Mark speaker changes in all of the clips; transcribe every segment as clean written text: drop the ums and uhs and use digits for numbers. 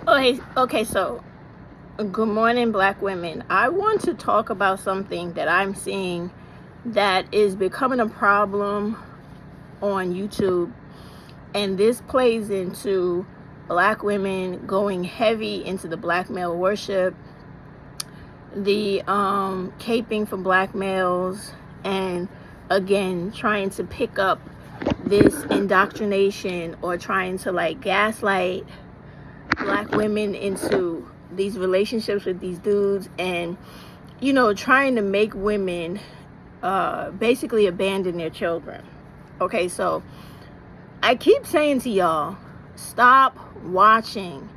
Speaker 1: Okay, so good morning, Black women. I want to talk about something that I'm seeing that is becoming a problem on YouTube, and this plays into Black women going heavy into the black male worship, the caping for black males, and again trying to pick up this indoctrination or trying to like gaslight black women into these relationships with these dudes, and trying to make women basically abandon their children. Okay, so I keep saying to y'all, stop watching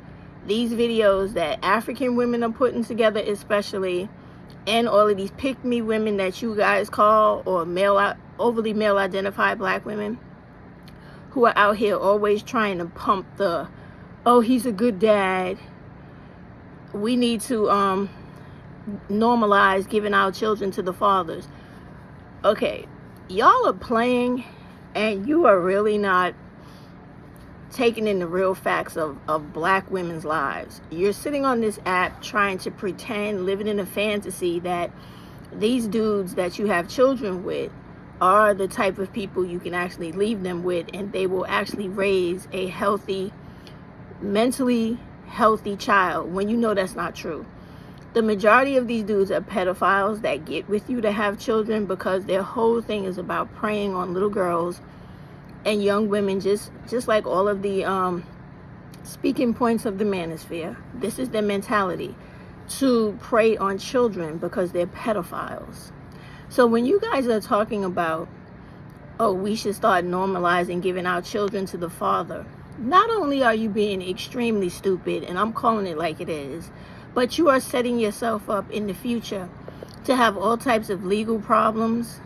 Speaker 1: these videos that African women are putting together, especially, and all of these pick me women that you guys call, or overly male identified black women, who are out here always trying to pump the, oh, he's a good dad. We need to normalize giving our children to the fathers. Okay, y'all are playing, and you are really not taking in the real facts of black women's lives. You're sitting on this app trying to pretend, living in a fantasy that these dudes that you have children with are the type of people you can actually leave them with, and they will actually raise a healthy, mentally healthy child, when you know that's not true. The majority of these dudes are pedophiles that get with you to have children because their whole thing is about preying on little girls and young women, just like all of the speaking points of the manosphere. This is their mentality, to prey on children because they're pedophiles. So when you guys are talking about, oh, we should start normalizing giving our children to the father, not only are you being extremely stupid, and I'm calling it like it is, but you are setting yourself up in the future to have all types of legal problems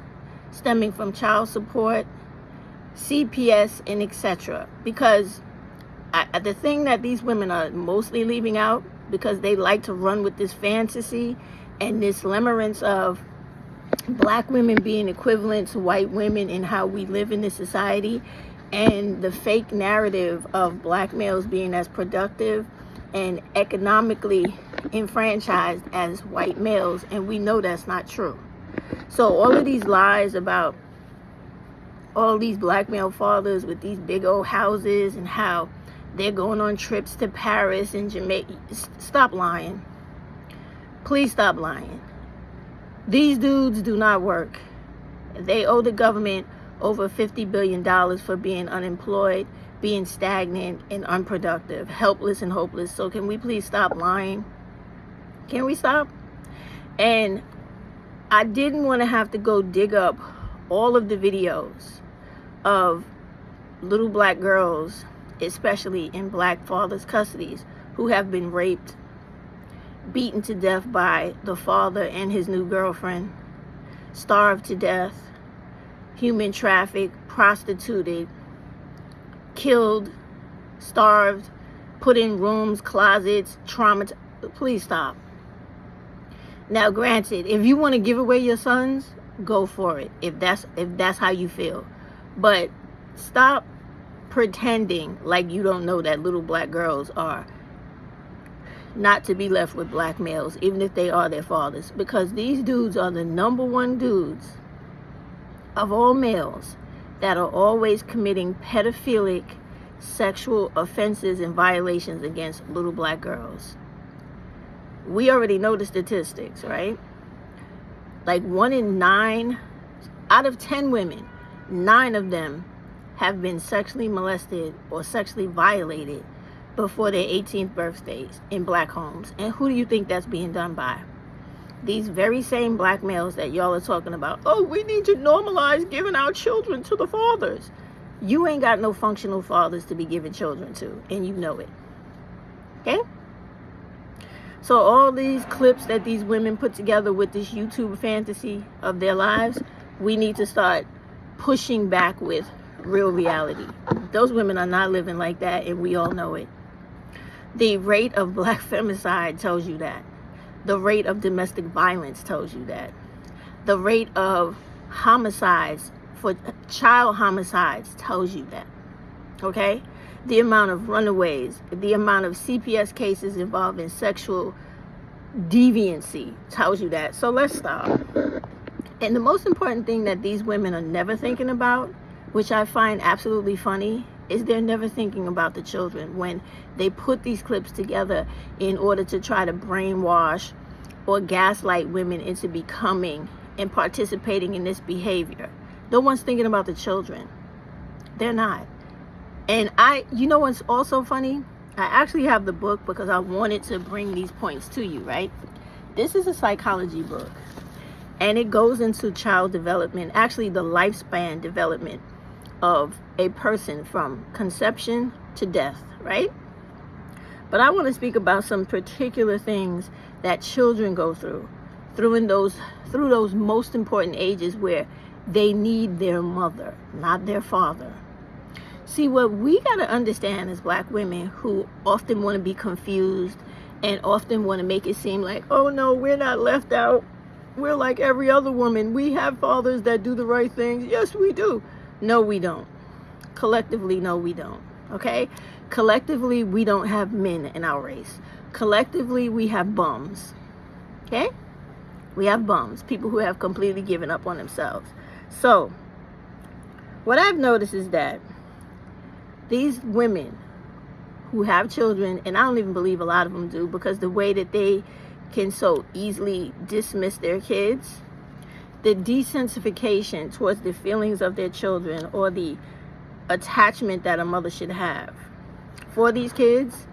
Speaker 1: stemming from child support, CPS, and etc. Because the thing that these women are mostly leaving out, because they like to run with this fantasy and this limerence of black women being equivalent to white women in how we live in this society, and the fake narrative of black males being as productive and economically enfranchised as white males, and we know that's not true. So all of these lies about all these black male fathers with these big old houses and how they're going on trips to Paris and Jamaica, stop lying. Please stop lying. These dudes do not work. They owe the government over $50 billion for being unemployed, being stagnant and unproductive, helpless and hopeless. So can we please stop lying? Can we stop? And I didn't want to have to go dig up all of the videos of little black girls, especially in black fathers' custodies, who have been raped, beaten to death by the father and his new girlfriend, starved to death, human trafficked, prostituted, killed, starved, put in rooms, closets, traumatized. Please stop. Now, granted, if you want to give away your sons, go for it, if that's how you feel. But stop pretending like you don't know that little black girls are not to be left with black males, even if they are their fathers, because these dudes are the number one dudes of all males that are always committing pedophilic sexual offenses and violations against little black girls. We already know the statistics, right? Like 1 in 9 out of 10 women, 9 of them have been sexually molested or sexually violated before their 18th birthdays in black homes. And who do you think that's being done by? These very same black males that y'all are talking about. Oh, we need to normalize giving our children to the fathers. You ain't got no functional fathers to be giving children to, and you know it. Okay? So all these clips that these women put together with this YouTube fantasy of their lives, we need to start pushing back with real reality. Those women are not living like that, and we all know it. The rate of black femicide tells you that. The rate of domestic violence tells you that. The rate of homicides, for child homicides, tells you that. Okay? the amount of runaways, the amount of CPS cases involving sexual deviancy tells you that. So let's stop. And the most important thing that these women are never thinking about, which I find absolutely funny, is they're never thinking about the children when they put these clips together in order to try to brainwash or gaslight women into becoming and participating in this behavior. No one's thinking about the children. They're not. And you know what's also funny? I actually have the book because I wanted to bring these points to you, right? This is a psychology book, and it goes into child development, actually the lifespan development of a person from conception to death, right? But I want to speak about some particular things that children go through those most important ages where they need their mother, not their father. See, what we got to understand as Black women who often want to be confused and often want to make it seem like, oh no, we're not left out. We're like every other woman. We have fathers that do the right things. Yes, we do. No, we don't. Collectively, no, we don't. Okay? Collectively, we don't have men in our race. Collectively, we have bums. Okay? We have bums. People who have completely given up on themselves. So, what I've noticed is that these women who have children, and I don't even believe a lot of them do, because the way that they can so easily dismiss their kids, the desensitization towards the feelings of their children or the attachment that a mother should have for these kids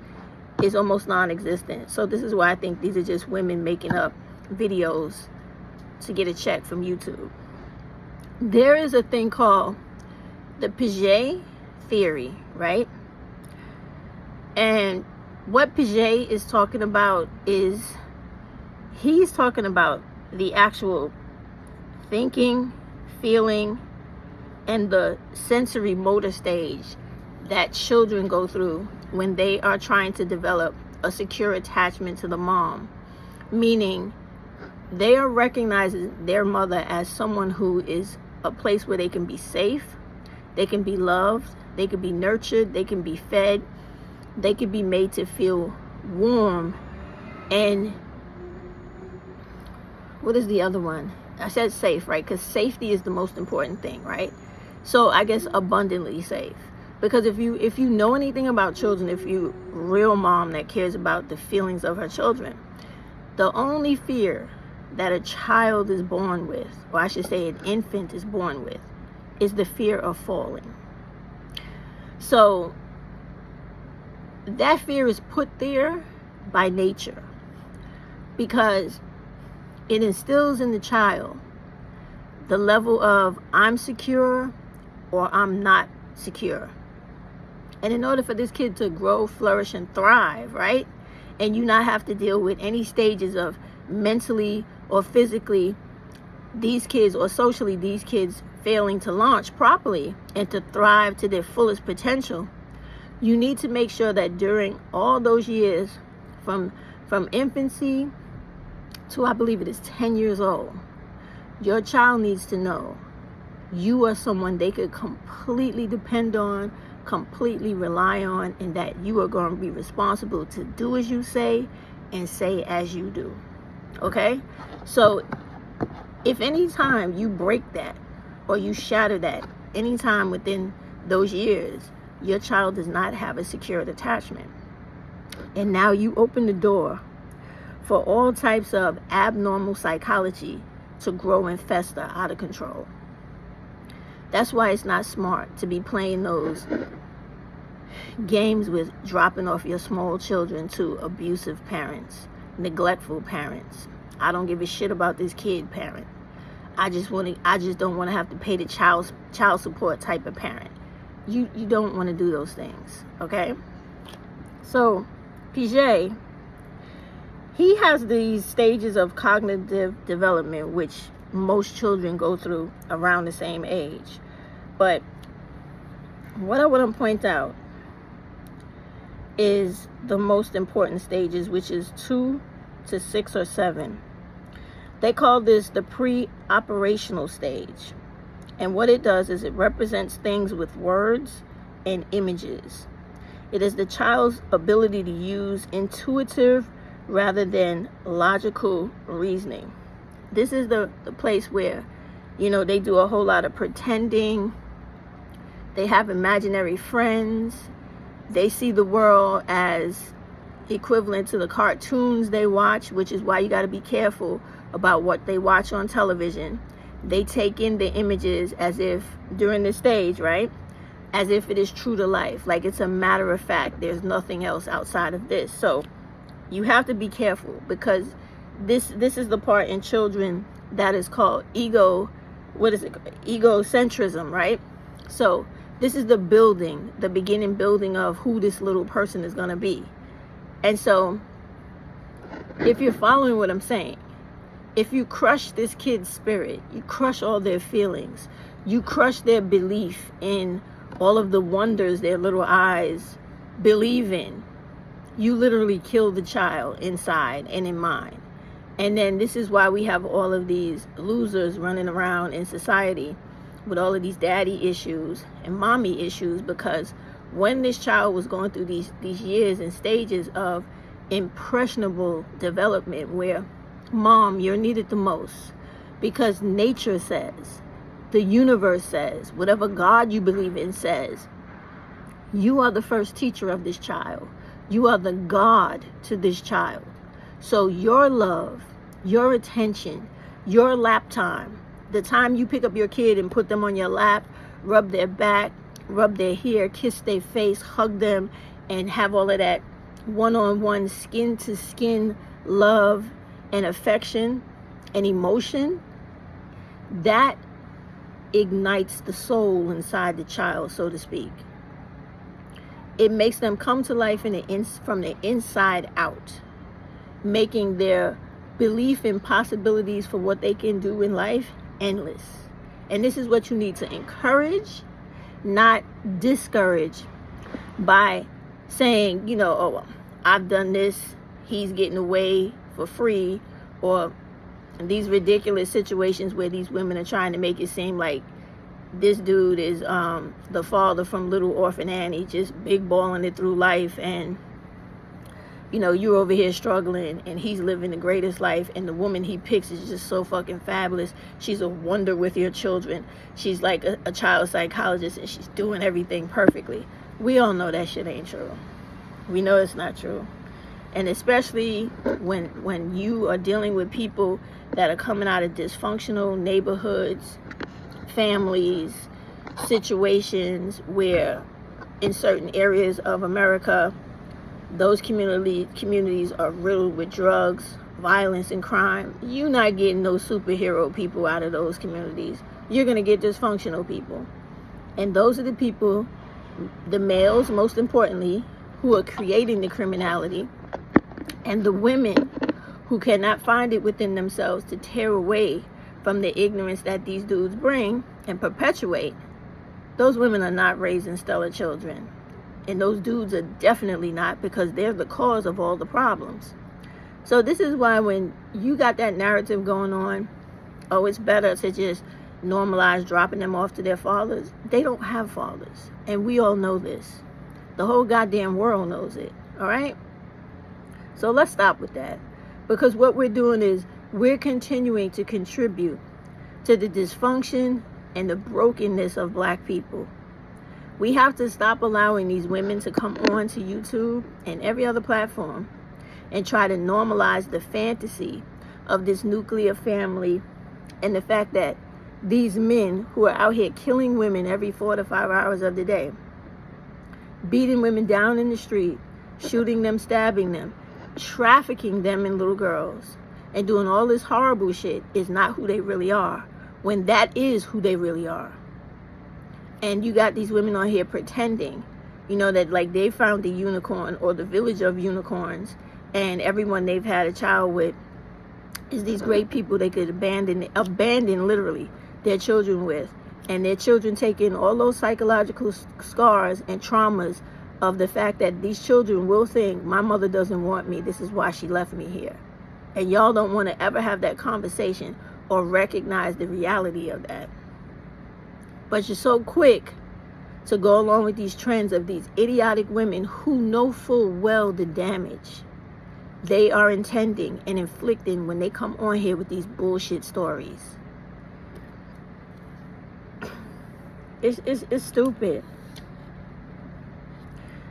Speaker 1: is almost non-existent. So this is why I think these are just women making up videos to get a check from YouTube. There is a thing called the Piaget theory, right? And what Piaget is talking about is he's talking about the actual thinking, feeling, and the sensory motor stage that children go through when they are trying to develop a secure attachment to the mom. Meaning, they are recognizing their mother as someone who is a place where they can be safe, they can be loved, they can be nurtured, they can be fed, they can be made to feel warm. And what is the other one? I said safe, right? Because safety is the most important thing, right? So I guess abundantly safe. Because if you know anything about children, if you real mom that cares about the feelings of her children, the only fear that a child is born with, or I should say an infant is born with, is the fear of falling. So that fear is put there by nature because it instills in the child the level of I'm secure or I'm not secure. And in order for this kid to grow, flourish, and thrive, right? And you not have to deal with any stages of mentally or physically these kids or socially these kids failing to launch properly and to thrive to their fullest potential, you need to make sure that during all those years from infancy to I believe it is 10 years old, your child needs to know you are someone they could completely depend on, completely rely on, and that you are going to be responsible to do as you say and say as you do. Okay? So if any time you break that or you shatter that anytime within those years, your child does not have a secured attachment. And now you open the door for all types of abnormal psychology to grow and fester out of control. That's why it's not smart to be playing those games with dropping off your small children to abusive parents, neglectful parents. I don't give a shit about this kid parent. I just don't want to have to pay the child support type of parent. You don't want to do those things, okay? So Piaget, he has these stages of cognitive development which most children go through around the same age. But what I want to point out is the most important stages, which is 2 to 6 or 7. They call this the pre-operational stage. And what it does is it represents things with words and images. It is the child's ability to use intuitive rather than logical reasoning. This is the place where, they do a whole lot of pretending. They have imaginary friends. They see the world as equivalent to the cartoons they watch, which is why you got to be careful about what they watch on television. They take in the images as if, during the stage, right? As if it is true to life. Like it's a matter of fact. There's nothing else outside of this. So you have to be careful, because this is the part in children that is called egocentrism, right? So this is the beginning building of who this little person is going to be. And so if you're following what I'm saying, if you crush this kid's spirit, you crush all their feelings, you crush their belief in all of the wonders their little eyes believe in, you literally kill the child inside and in mind. And then this is why we have all of these losers running around in society with all of these daddy issues and mommy issues, because when this child was going through these years and stages of impressionable development where, mom, you're needed the most, because nature says, the universe says, whatever God you believe in says, you are the first teacher of this child. You are the God to this child. So your love, your attention, your lap time, the time you pick up your kid and put them on your lap, rub their back, rub their hair, kiss their face, hug them, and have all of that one-on-one, skin-to-skin love and affection and emotion, that ignites the soul inside the child, so to speak. It makes them come to life from the inside out, making their belief in possibilities for what they can do in life endless. And this is what you need to encourage, not discourage, by saying, oh, I've done this, he's getting away for free, or these ridiculous situations where these women are trying to make it seem like this dude is the father from Little Orphan Annie, just big balling it through life, and you're over here struggling and he's living the greatest life, and the woman he picks is just so fucking fabulous. She's a wonder with your children. She's like a child psychologist and she's doing everything perfectly. We all know that shit ain't true. We know it's not true. And especially when you are dealing with people that are coming out of dysfunctional neighborhoods, families, situations where in certain areas of America, those communities are riddled with drugs, violence, and crime. You're not getting no superhero people out of those communities. You're going to get dysfunctional people. And those are the people, the males most importantly, who are creating the criminality, and the women who cannot find it within themselves to tear away from the ignorance that these dudes bring and perpetuate. Those women are not raising stellar children. And those dudes are definitely not, because they're the cause of all the problems. So this is why when you got that narrative going on, oh, it's better to just normalize dropping them off to their fathers. They don't have fathers. And we all know this. The whole goddamn world knows it. All right? So let's stop with that. Because what we're doing is we're continuing to contribute to the dysfunction and the brokenness of black people. We have to stop allowing these women to come on to YouTube and every other platform and try to normalize the fantasy of this nuclear family, and the fact that these men who are out here killing women every 4 to 5 hours of the day, beating women down in the street, shooting them, stabbing them, trafficking them in little girls, and doing all this horrible shit is not who they really are, when that is who they really are. And you got these women on here pretending, that like they found the unicorn or the village of unicorns, and everyone they've had a child with is these great people they could abandon literally their children with. And their children take in all those psychological scars and traumas of the fact that these children will think, my mother doesn't want me, this is why she left me here. And y'all don't want to ever have that conversation or recognize the reality of that. But you're so quick to go along with these trends of these idiotic women who know full well the damage they are intending and inflicting when they come on here with these bullshit stories. It's stupid.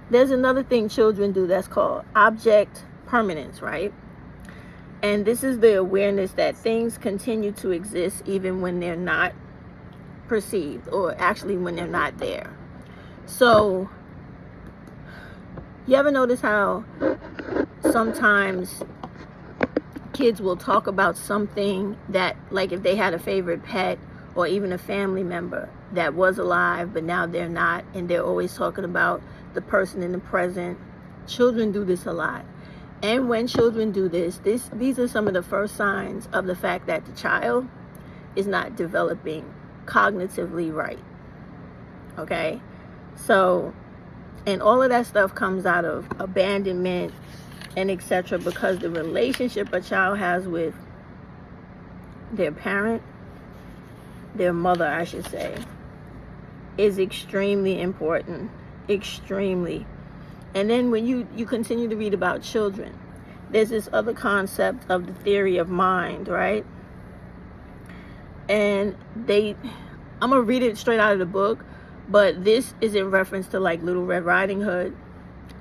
Speaker 1: There's another thing children do that's called object permanence, right? And this is the awareness that things continue to exist even when they're not perceived, or actually when they're not there. So, you ever notice how sometimes kids will talk about something that, like if they had a favorite pet or even a family member that was alive but now they're not, and they're always talking about the person in the present. Children do this a lot. And when children do this, these are some of the first signs of the fact that the child is not developing cognitively right. Okay? So, and all of that stuff comes out of abandonment and etc., because the relationship a child has with their parent, their mother, I should say, is extremely important. Extremely. And then when you continue to read about children, there's this other concept of the theory of mind, right? And I'm gonna read it straight out of the book, but this is in reference to like Little Red Riding Hood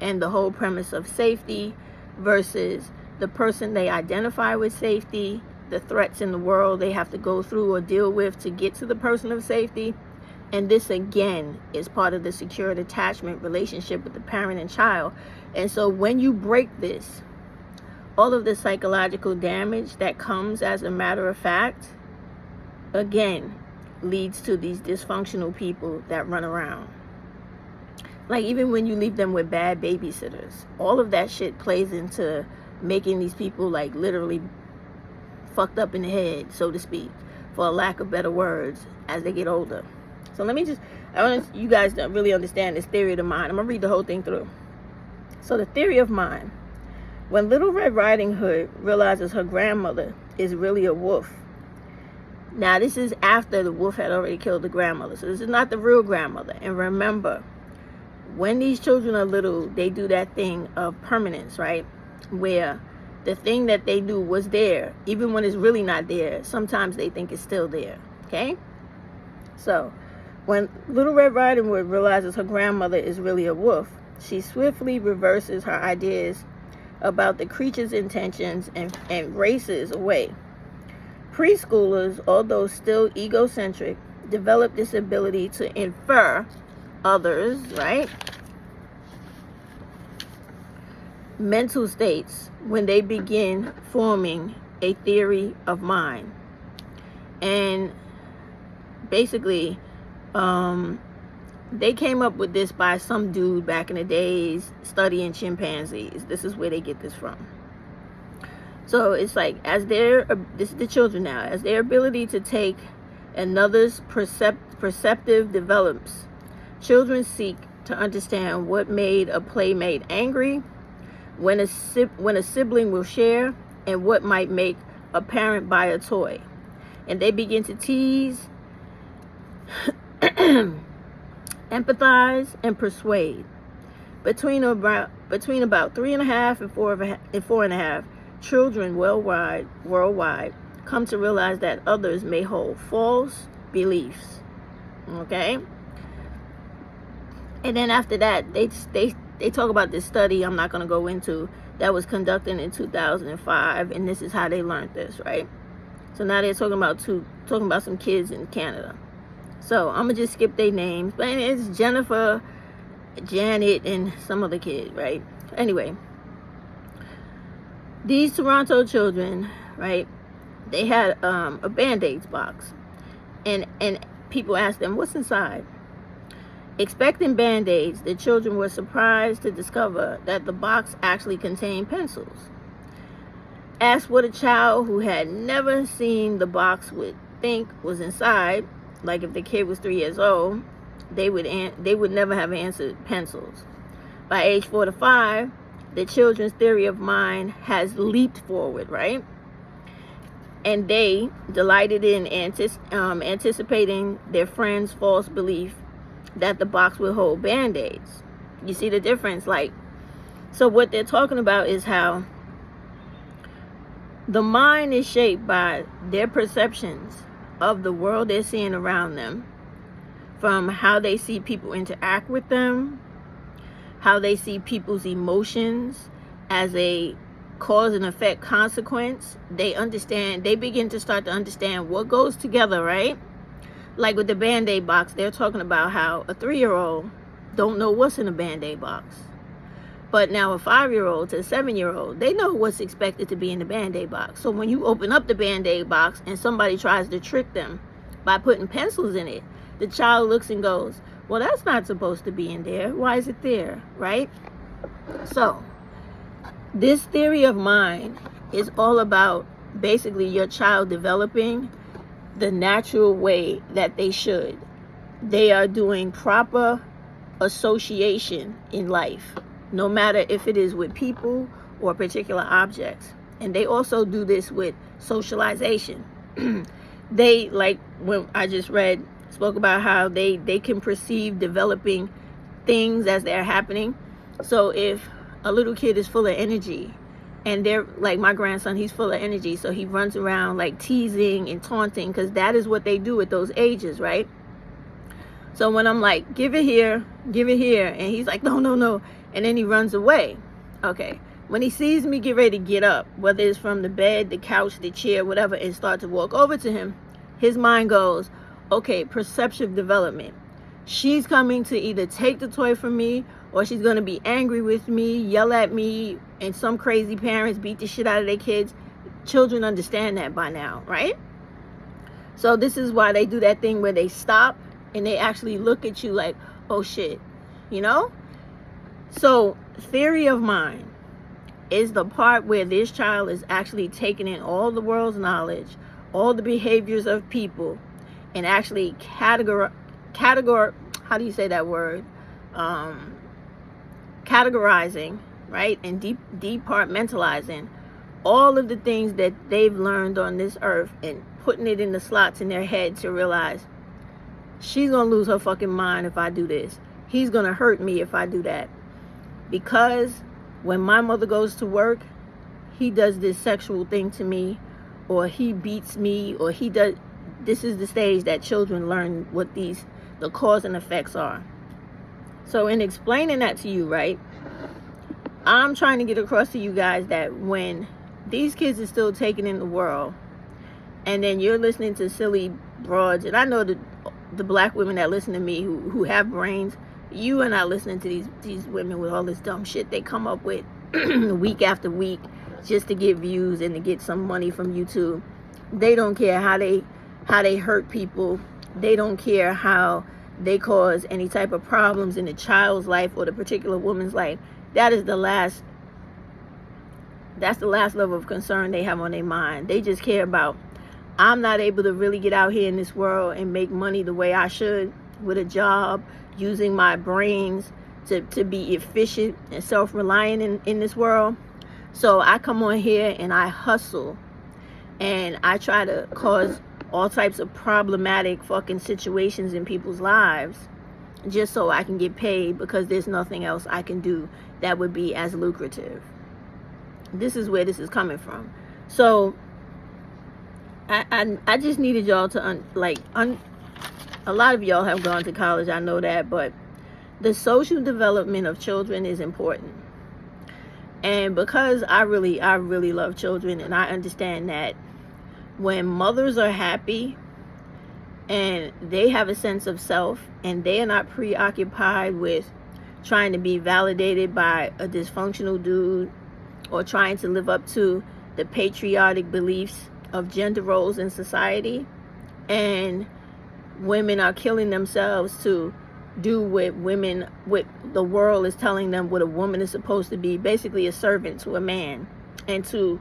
Speaker 1: and the whole premise of safety versus the person they identify with safety, the threats in the world they have to go through or deal with to get to the person of safety. And this again is part of the secured attachment relationship with the parent and child. And so when you break this, all of the psychological damage that comes as a matter of fact, again, leads to these dysfunctional people that run around. Like even when you leave them with bad babysitters, all of that shit plays into making these people like literally fucked up in the head, so to speak, for a lack of better words, as they get older. So I want you guys to really understand this theory of the mind. I'm going to read the whole thing through. So the theory of mind. When Little Red Riding Hood realizes her grandmother is really a wolf. Now, this is after the wolf had already killed the grandmother. So this is not the real grandmother. And remember, when these children are little, they do that thing of permanence, right? Where the thing that they do was there, even when it's really not there. Sometimes they think it's still there, okay? So, when Little Red Riding Hood realizes her grandmother is really a wolf, she swiftly reverses her ideas about the creature's intentions and races away. Preschoolers, although still egocentric, develop this ability to infer others, right? Mental states when they begin forming a theory of mind. And basically, they came up with this by some dude back in the days studying chimpanzees. This is where they get this from. So it's like, this is the children now, as their ability to take another's perceptive develops, children seek to understand what made a playmate angry, when a sibling will share, and what might make a parent buy a toy. And they begin to tease, empathize, and persuade. Between about 3.5 and 4.5, children worldwide come to realize that others may hold false beliefs. Okay? And then after that, they talk about this study I'm not going to go into that was conducted in 2005, and this is how they learned this, right? So now they're talking about some kids in Canada. So I'm gonna just skip their names, but it's Jennifer, Janet, and some other kid, right? Anyway, these Toronto children, right? They had a Band-Aids box, and people asked them, "What's inside?" Expecting Band-Aids, the children were surprised to discover that the box actually contained pencils. Asked what a child who had never seen the box would think was inside, like if the kid was 3 years old, they would never have answered pencils. By age 4 to 5, the children's theory of mind has leaped forward, right? And they, delighted in anticipating their friends' false belief, that the box would hold Band-Aids. You see the difference? Like, so what they're talking about is how the mind is shaped by their perceptions of the world they're seeing around them, from how they see people interact with them, how they see people's emotions as a cause and effect consequence. They begin to start to understand what goes together, right? Like with the Band-Aid box, they're talking about how a 3-year-old don't know what's in a Band-Aid box. But now a 5-year-old to a 7-year-old, they know what's expected to be in the Band-Aid box. So when you open up the Band-Aid box and somebody tries to trick them by putting pencils in it, the child looks and goes, well, that's not supposed to be in there. Why is it there, right? So this theory of mind is all about basically your child developing the natural way that they should. They are doing proper association in life, no matter if it is with people or particular objects. And they also do this with socialization. They, like when I just spoke about how they can perceive developing things as they're happening. So if a little kid is full of energy, and they're like my grandson, he's full of energy, so he runs around like teasing and taunting, because that is what they do at those ages, right? So when I'm like, give it here, and he's like, no, and then he runs away. Okay, when he sees me get ready to get up, whether it's from the bed, the couch, the chair, whatever, and start to walk over to him, his mind goes, okay, perceptive development. She's coming to either take the toy from me, or she's going to be angry with me, yell at me, and some crazy parents beat the shit out of their kids. Children understand that by now, right? So this is why they do that thing where they stop and they actually look at you like, oh shit, you know? So theory of mind is the part where this child is actually taking in all the world's knowledge, all the behaviors of people, and actually how do you say that word? Categorizing, right? And departmentalizing all of the things that they've learned on this earth and putting it in the slots in their head to realize she's gonna lose her fucking mind if I do this. He's gonna hurt me if I do that. Because when my mother goes to work, he does this sexual thing to me, or he beats me, or he does. This is the stage that children learn what the cause and effects are. So in explaining that to you, right, I'm trying to get across to you guys that when these kids are still taking in the world, and then you're listening to silly broads, and I know the black women that listen to me who have brains, you are not listening to these women with all this dumb shit they come up with week after week just to get views and to get some money from YouTube. They don't care how they hurt people. They don't care how they cause any type of problems in the child's life or the particular woman's life. That's the last level of concern they have on their mind. They just care about, I'm not able to really get out here in this world and make money the way I should with a job, using my brains to be efficient and self-reliant in this world. So I come on here and I hustle and I try to cause all types of problematic fucking situations in people's lives just so I can get paid, because there's nothing else I can do that would be as lucrative. This is where this is coming from. So I just needed y'all to a lot of y'all have gone to college, I know that, but the social development of children is important. And because I really love children, and I understand that when mothers are happy and they have a sense of self and they are not preoccupied with trying to be validated by a dysfunctional dude or trying to live up to the patriotic beliefs of gender roles in society, and women are killing themselves to do what the world is telling them what a woman is supposed to be, basically a servant to a man, and to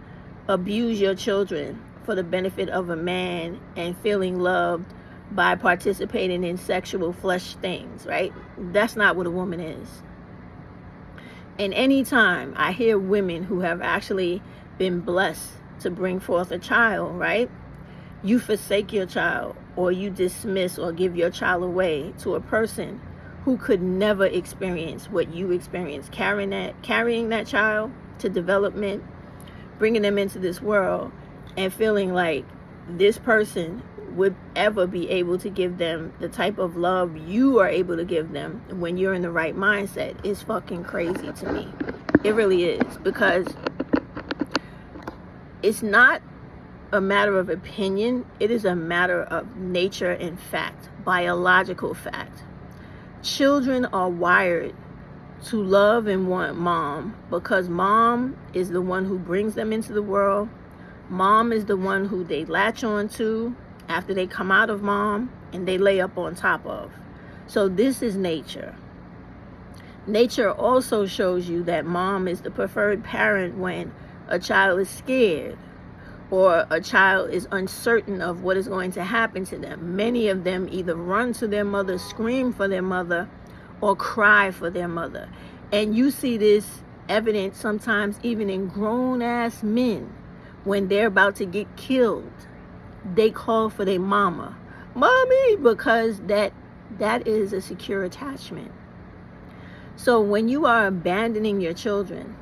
Speaker 1: abuse your children for the benefit of a man and feeling loved by participating in sexual flesh things, right? That's not what a woman is. And anytime I hear women who have actually been blessed to bring forth a child, right? You forsake your child, or you dismiss or give your child away to a person who could never experience what you experienced, carrying that child to development, bringing them into this world, and feeling like this person would ever be able to give them the type of love you are able to give them when you're in the right mindset is fucking crazy to me. It really is, because it's not a matter of opinion. It is a matter of nature and fact, biological fact. Children are wired to love and want mom, because mom is the one who brings them into the world. Mom is the one who they latch on to after they come out of mom and they lay up on top of. So this is nature. Nature also shows you that mom is the preferred parent when a child is scared or a child is uncertain of what is going to happen to them. Many of them either run to their mother, scream for their mother, or cry for their mother. And you see this evident sometimes even in grown-ass men. When they're about to get killed, they call for their mama, mommy, because that is a secure attachment. So when you are abandoning your children,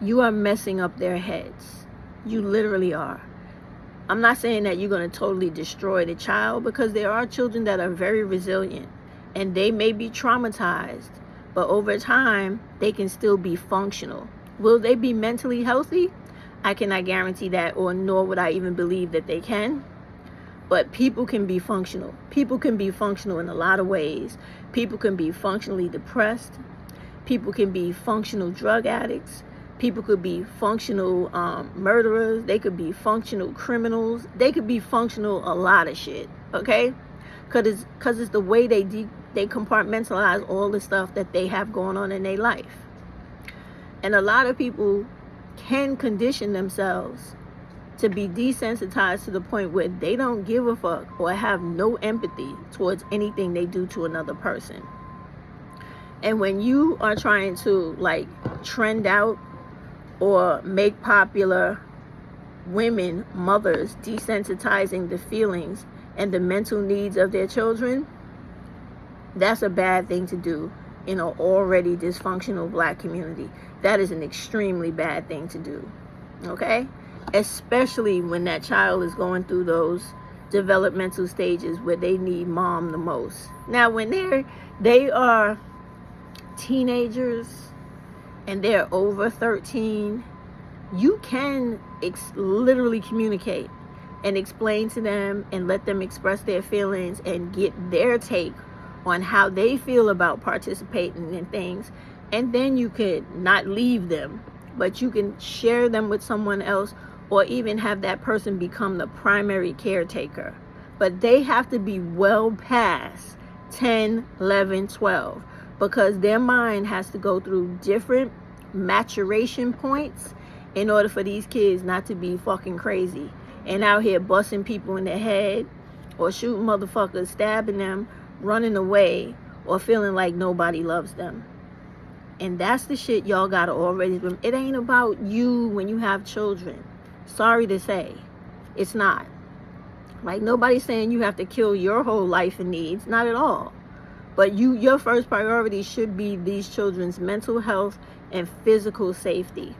Speaker 1: you are messing up their heads. You literally are. I'm not saying that you're going to totally destroy the child, because there are children that are very resilient and they may be traumatized, but over time they can still be functional. Will they be mentally healthy? I cannot guarantee that, or nor would I even believe that they can. But people can be functional. People can be functional in a lot of ways. People can be functionally depressed. People can be functional drug addicts. People could be functional murderers. They could be functional criminals. They could be functional a lot of shit, okay? Because it's the way they compartmentalize all the stuff that they have going on in their life. And a lot of people can condition themselves to be desensitized to the point where they don't give a fuck or have no empathy towards anything they do to another person. And when you are trying to like trend out or make popular women, mothers, desensitizing the feelings and the mental needs of their children, that's a bad thing to do in an already dysfunctional black community. That is an extremely bad thing to do, okay? Especially when that child is going through those developmental stages where they need mom the most. Now, when they are teenagers and they're over 13, you can literally communicate and explain to them and let them express their feelings and get their take on how they feel about participating in things. And then you could not leave them, but you can share them with someone else, or even have that person become the primary caretaker. But they have to be well past 10, 11, 12, because their mind has to go through different maturation points in order for these kids not to be fucking crazy and out here busting people in the head or shooting motherfuckers, stabbing them, running away, or feeling like nobody loves them. And that's the shit y'all gotta already remember. It ain't about you when you have children. Sorry to say, it's not. Like, nobody's saying you have to kill your whole life and needs, not at all. But your first priority should be these children's mental health and physical safety.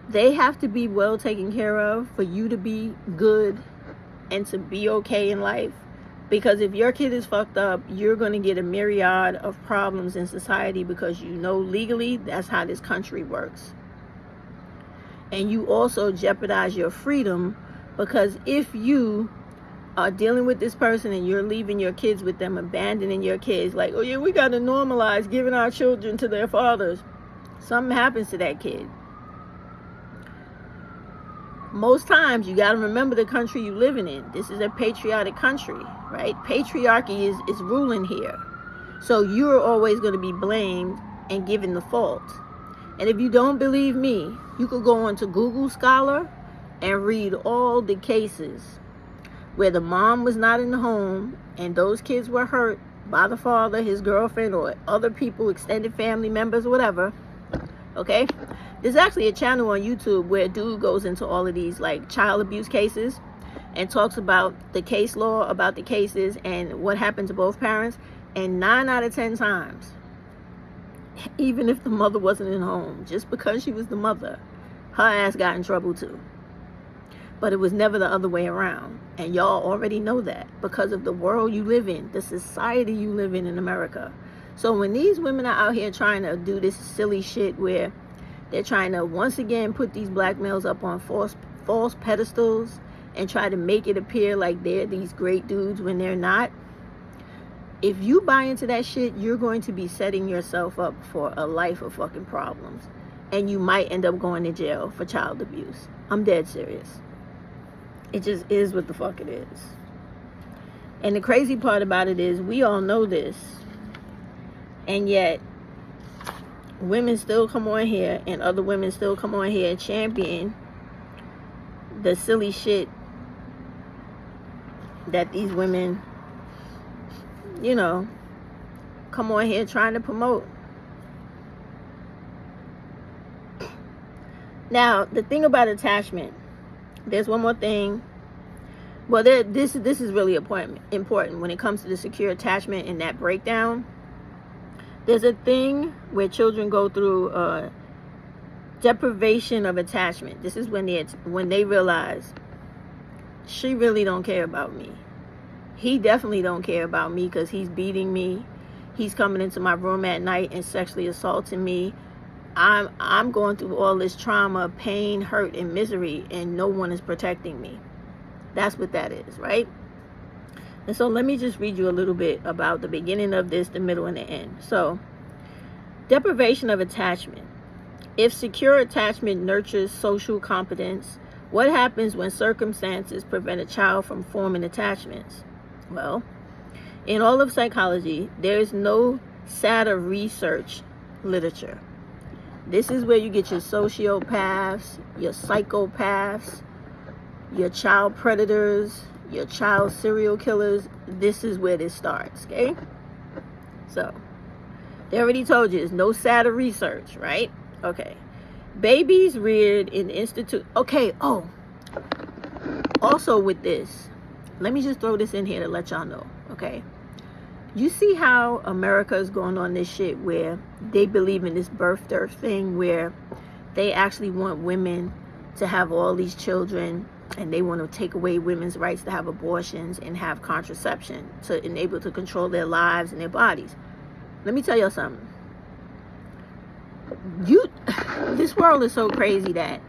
Speaker 1: They have to be well taken care of for you to be good and to be okay in life. Because if your kid is fucked up, you're going to get a myriad of problems in society, because you know legally that's how this country works. And you also jeopardize your freedom, because if you are dealing with this person and you're leaving your kids with them, abandoning your kids, like, oh yeah, we got to normalize giving our children to their fathers, something happens to that kid. Most times you got to remember the country you're living in. This is a patriotic country, right? Patriarchy is ruling here. So you're always going to be blamed and given the fault. And if you don't believe me, you could go on to Google Scholar and read all the cases where the mom was not in the home and those kids were hurt by the father, his girlfriend, or other people, extended family members, whatever. Okay? There's actually a channel on YouTube where a dude goes into all of these like child abuse cases, and talks about the case law, about the cases and what happened to both parents. And 9 out of 10 times, even if the mother wasn't in home, just because she was the mother, her ass got in trouble too. But it was never the other way around. And y'all already know that because of the world you live in, the society you live in America. So when these women are out here trying to do this silly shit where they're trying to once again put these black males up on false pedestals and try to make it appear like they're these great dudes when they're not, if you buy into that shit, you're going to be setting yourself up for a life of fucking problems. And you might end up going to jail for child abuse. I'm dead serious. It just is what the fuck it is. And the crazy part about it is we all know this. And yet, women still come on here and other women still come on here and champion the silly shit that these women, you know, come on here trying to promote. Now, the thing about attachment, there's one more thing. Well, this is really important when it comes to the secure attachment and that breakdown. There's a thing where children go through deprivation of attachment. This is when they realize she really don't care about me. He definitely don't care about me because he's beating me. He's coming into my room at night and sexually assaulting me. I'm going through all this trauma, pain, hurt, and misery, and no one is protecting me. That's what that is, right? And so let me just read you a little bit about the beginning of this, the middle, and the end. So, deprivation of attachment. If secure attachment nurtures social competence, what happens when circumstances prevent a child from forming attachments? Well, in all of psychology, there is no SATA research literature. This is where you get your sociopaths, your psychopaths, your child predators, your child serial killers. This is where this starts, okay? So, they already told you there's no SATA research, right? Okay. Babies reared in institute. Okay, also with this, let me just throw this in here to let y'all know, okay? You see how America is going on this shit where they believe in this birth dearth thing where they actually want women to have all these children and they want to take away women's rights to have abortions and have contraception to enable to control their lives and their bodies. Let me tell y'all something. This world is so crazy that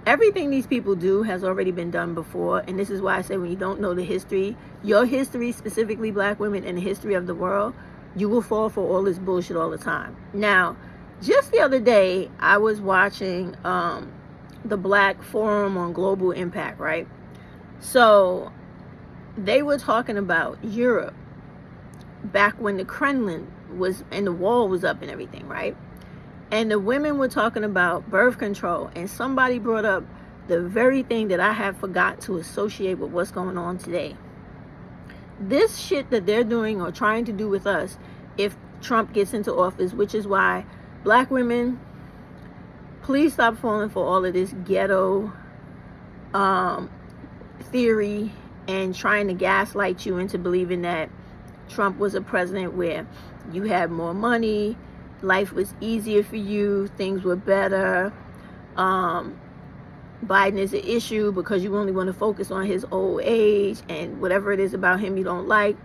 Speaker 1: everything these people do has already been done before. And this is why I say when you don't know the history, your history, specifically black women, and the history of the world, you will fall for all this bullshit all the time. Now, just the other day, I was watching the Black Forum on Global Impact, right? So they were talking about Europe back when the Kremlin was and the wall was up and everything, right? And the women were talking about birth control, and somebody brought up the very thing that I have forgot to associate with what's going on today. This shit that they're doing or trying to do with us if Trump gets into office, which is why black women, please stop falling for all of this ghetto theory and trying to gaslight you into believing that Trump was a president where you had more money, life was easier for you, things were better. Biden is an issue because you only want to focus on his old age and whatever it is about him you don't like.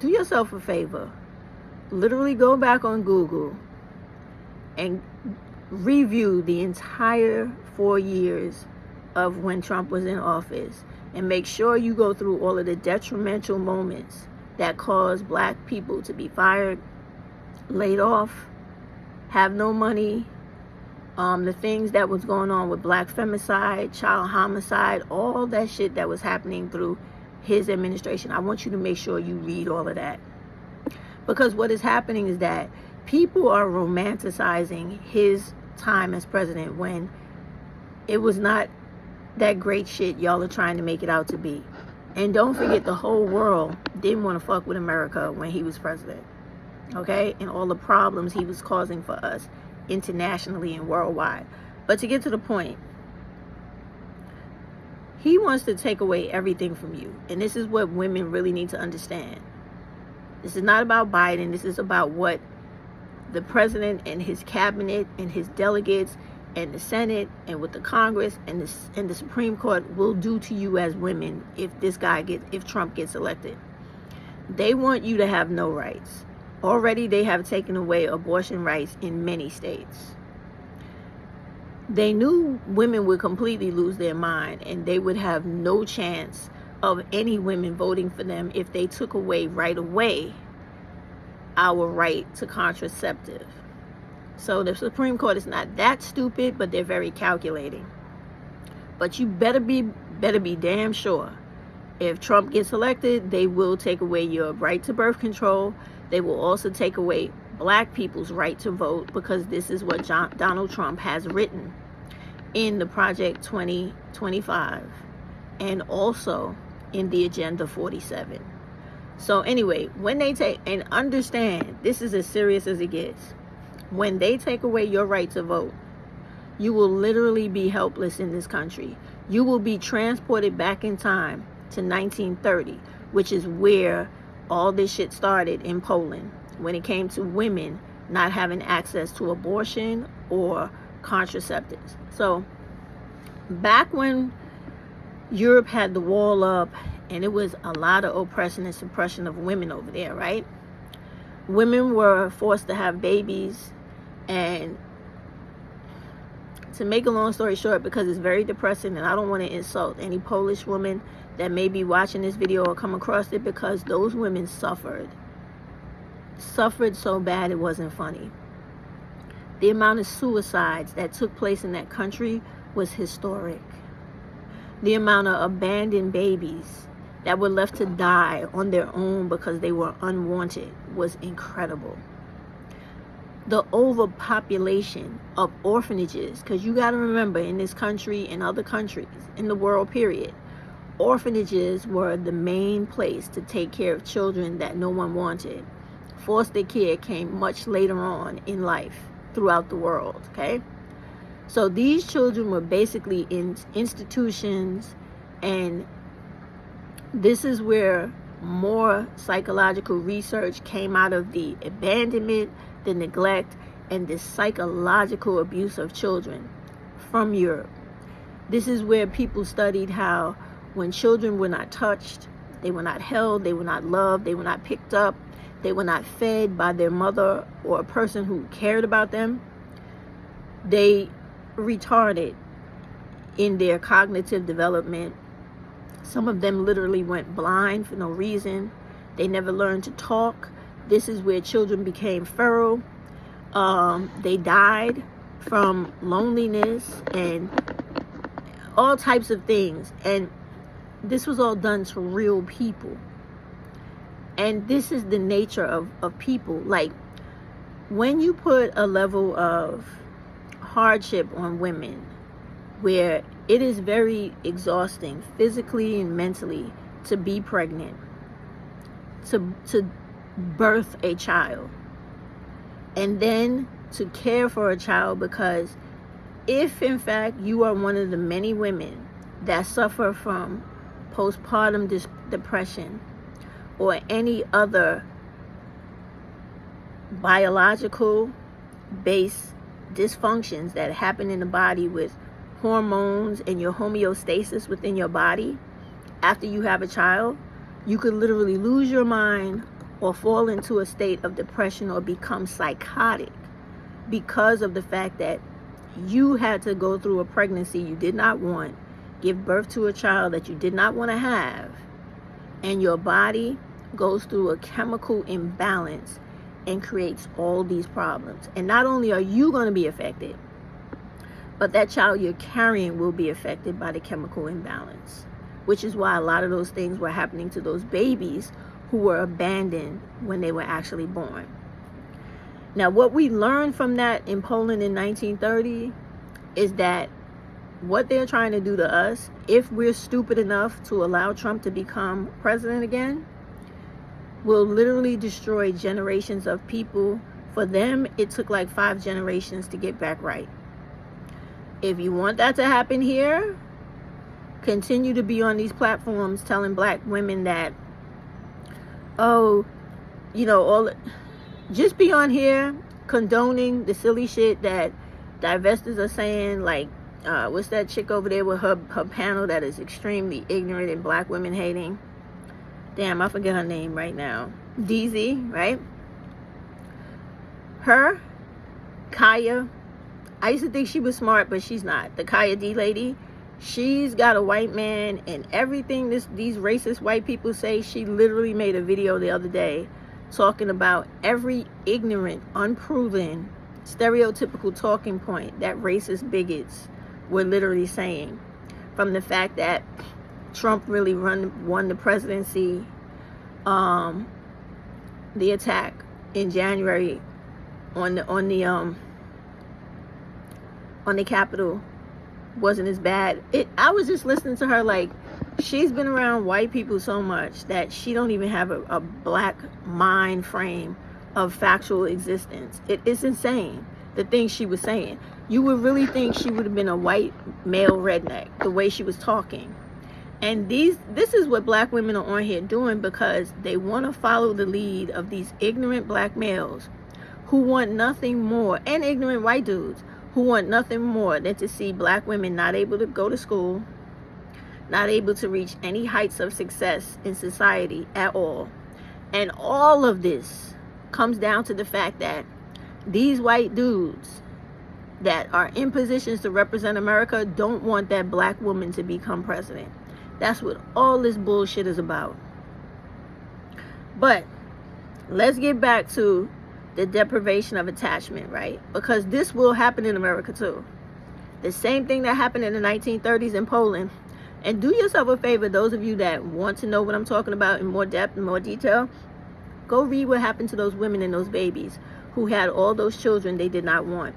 Speaker 1: Do yourself a favor. Literally go back on Google and review the entire 4 years of when Trump was in office and make sure you go through all of the detrimental moments that caused black people to be fired, laid off, have no money, the things that was going on with black femicide, child homicide, all that shit that was happening through his administration. I want you to make sure you read all of that. Because what is happening is that people are romanticizing his time as president when it was not that great shit y'all are trying to make it out to be. And don't forget, the whole world didn't want to fuck with America when he was president. Okay? And all the problems he was causing for us internationally and worldwide. But to get to the point, He wants to take away everything from you. And this is what women really need to understand. This is not about Biden. This is about what the president and his cabinet and his delegates and the Senate and with the Congress and the Supreme Court will do to you as women if Trump gets elected. They want you to have no rights. Already they have taken away abortion rights in many states. They knew women would completely lose their mind and they would have no chance of any women voting for them if they took away right away our right to contraceptive. So the Supreme Court is not that stupid, but they're very calculating. But you better be damn sure if Trump gets elected, they will take away your right to birth control. They will also take away black people's right to vote, because this is what Donald Trump has written in the Project 2025 and also in the Agenda 47. So anyway, when they take, and understand, this is as serious as it gets. When they take away your right to vote, you will literally be helpless in this country. You will be transported back in time to 1930, which is where all this shit started in Poland, when it came to women not having access to abortion or contraceptives. So back when Europe had the wall up and it was a lot of oppression and suppression of women over there, right? Women were forced to have babies, and to make a long story short, because it's very depressing and I don't want to insult any Polish woman that may be watching this video or come across it, because those women suffered so bad it wasn't funny. The amount of suicides that took place in that country was historic. The amount of abandoned babies that were left to die on their own because they were unwanted was incredible. The overpopulation of orphanages, because you got to remember, in this country and other countries in the world period, orphanages were the main place to take care of children that no one wanted. Foster care came much later on in life throughout the world, okay? So these children were basically in institutions, and this is where more psychological research came out of the abandonment, the neglect, and the psychological abuse of children from Europe. This is where people studied how when children were not touched, they were not held, they were not loved, they were not picked up, they were not fed by their mother or a person who cared about them, they retarded in their cognitive development. Some of them literally went blind for no reason. They never learned to talk. This is where children became feral. They died from loneliness and all types of things. And this was all done to real people. And this is the nature of people. Like, when you put a level of hardship on women where it is very exhausting physically and mentally to be pregnant, to birth a child, and then to care for a child, because if in fact you are one of the many women that suffer from postpartum depression or any other biological based dysfunctions that happen in the body with hormones and your homeostasis within your body after you have a child, you could literally lose your mind or fall into a state of depression or become psychotic because of the fact that you had to go through a pregnancy you did not want, give birth to a child that you did not want to have, and your body goes through a chemical imbalance and creates all these problems. And not only are you going to be affected, but that child you're carrying will be affected by the chemical imbalance, which is why a lot of those things were happening to those babies who were abandoned when they were actually born. Now, what we learned from that in Poland in 1930 is that what they're trying to do to us, if we're stupid enough to allow Trump to become president again, will literally destroy generations of people. For them, it took like 5 generations to get back right. If you want that to happen here, continue to be on these platforms telling black women that, oh, you know, just be on here condoning the silly shit that divestors are saying, like, what's that chick over there with her panel that is extremely ignorant and black women hating? Damn, I forget her name right now. DZ, right? Her, Kaya, I used to think she was smart, but she's not. The Kaya D lady, she's got a white man and everything these racist white people say. She literally made a video the other day talking about every ignorant, unproven, stereotypical talking point that racist bigots were literally saying. From the fact that Trump really won the presidency, the attack in January on the Capitol wasn't as bad. I was just listening to her, like, she's been around white people so much that she don't even have a black mind frame of factual existence. It's insane, the things she was saying. You would really think she would have been a white male redneck, the way she was talking. And this is what black women are on here doing, because they want to follow the lead of these ignorant black males who want nothing more, and ignorant white dudes who want nothing more than to see black women not able to go to school, not able to reach any heights of success in society at all. And all of this comes down to the fact that these white dudes that are in positions to represent America don't want that black woman to become president. That's what all this bullshit is about. But let's get back to the deprivation of attachment, right? Because this will happen in America too. The same thing that happened in the 1930s in Poland. And do yourself a favor, those of you that want to know what I'm talking about in more depth and more detail, go read what happened to those women and those babies who had all those children they did not want.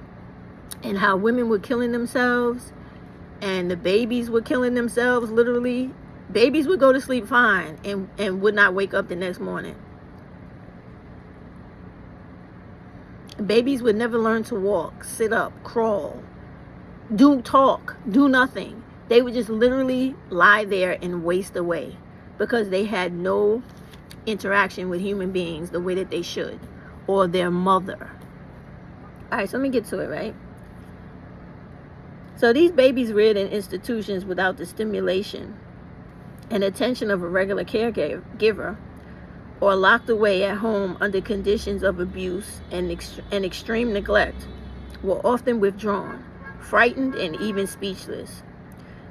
Speaker 1: And how women were killing themselves, and the babies were killing themselves, literally. Babies would go to sleep fine and would not wake up the next morning. Babies would never learn to walk, sit up, crawl, do nothing. They would just literally lie there and waste away because they had no interaction with human beings the way that they should, or their mother. All right, so let me get to it, right? So these babies reared in institutions without the stimulation and attention of a regular caregiver, or locked away at home under conditions of abuse and extreme neglect, were often withdrawn, frightened, and even speechless.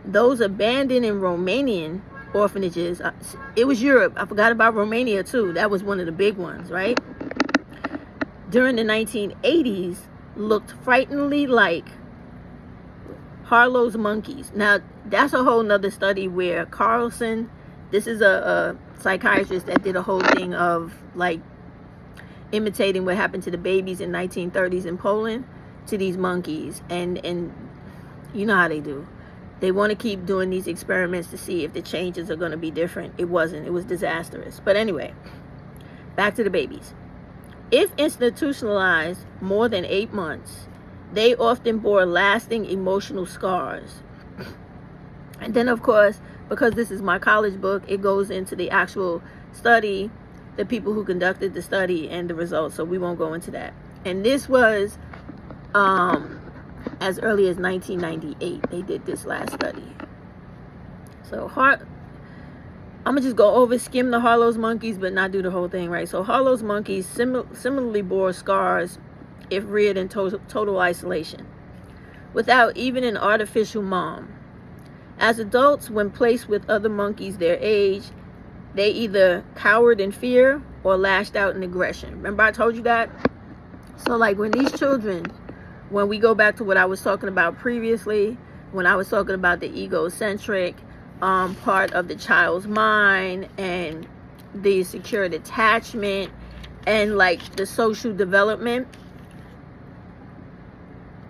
Speaker 1: Those abandoned in Romanian orphanages, it was Europe, I forgot about Romania too, that was one of the big ones, right? During the 1980s, looked frighteningly like Harlow's monkeys. Now, that's a whole nother study where Carlson, this is a psychiatrist that did a whole thing of like imitating what happened to the babies in 1930s in Poland to these monkeys. And you know how they do. They want to keep doing these experiments to see if the changes are going to be different. It wasn't. It was disastrous. But anyway, back to the babies. If institutionalized more than 8 months, they often bore lasting emotional scars. And then, of course, because this is my college book, it goes into the actual study, the people who conducted the study and the results. So we won't go into that. And this was as early as 1998. They did this last study. So I'm gonna just go over, skim the Harlow's monkeys, but not do the whole thing, right? So Harlow's monkeys similarly bore scars if reared in total isolation, without even an artificial mom. As adults, when placed with other monkeys their age, they either cowered in fear or lashed out in aggression. Remember I told you that? So like when these children, when we go back to what I was talking about previously, when I was talking about the egocentric part of the child's mind and the secured attachment and like the social development,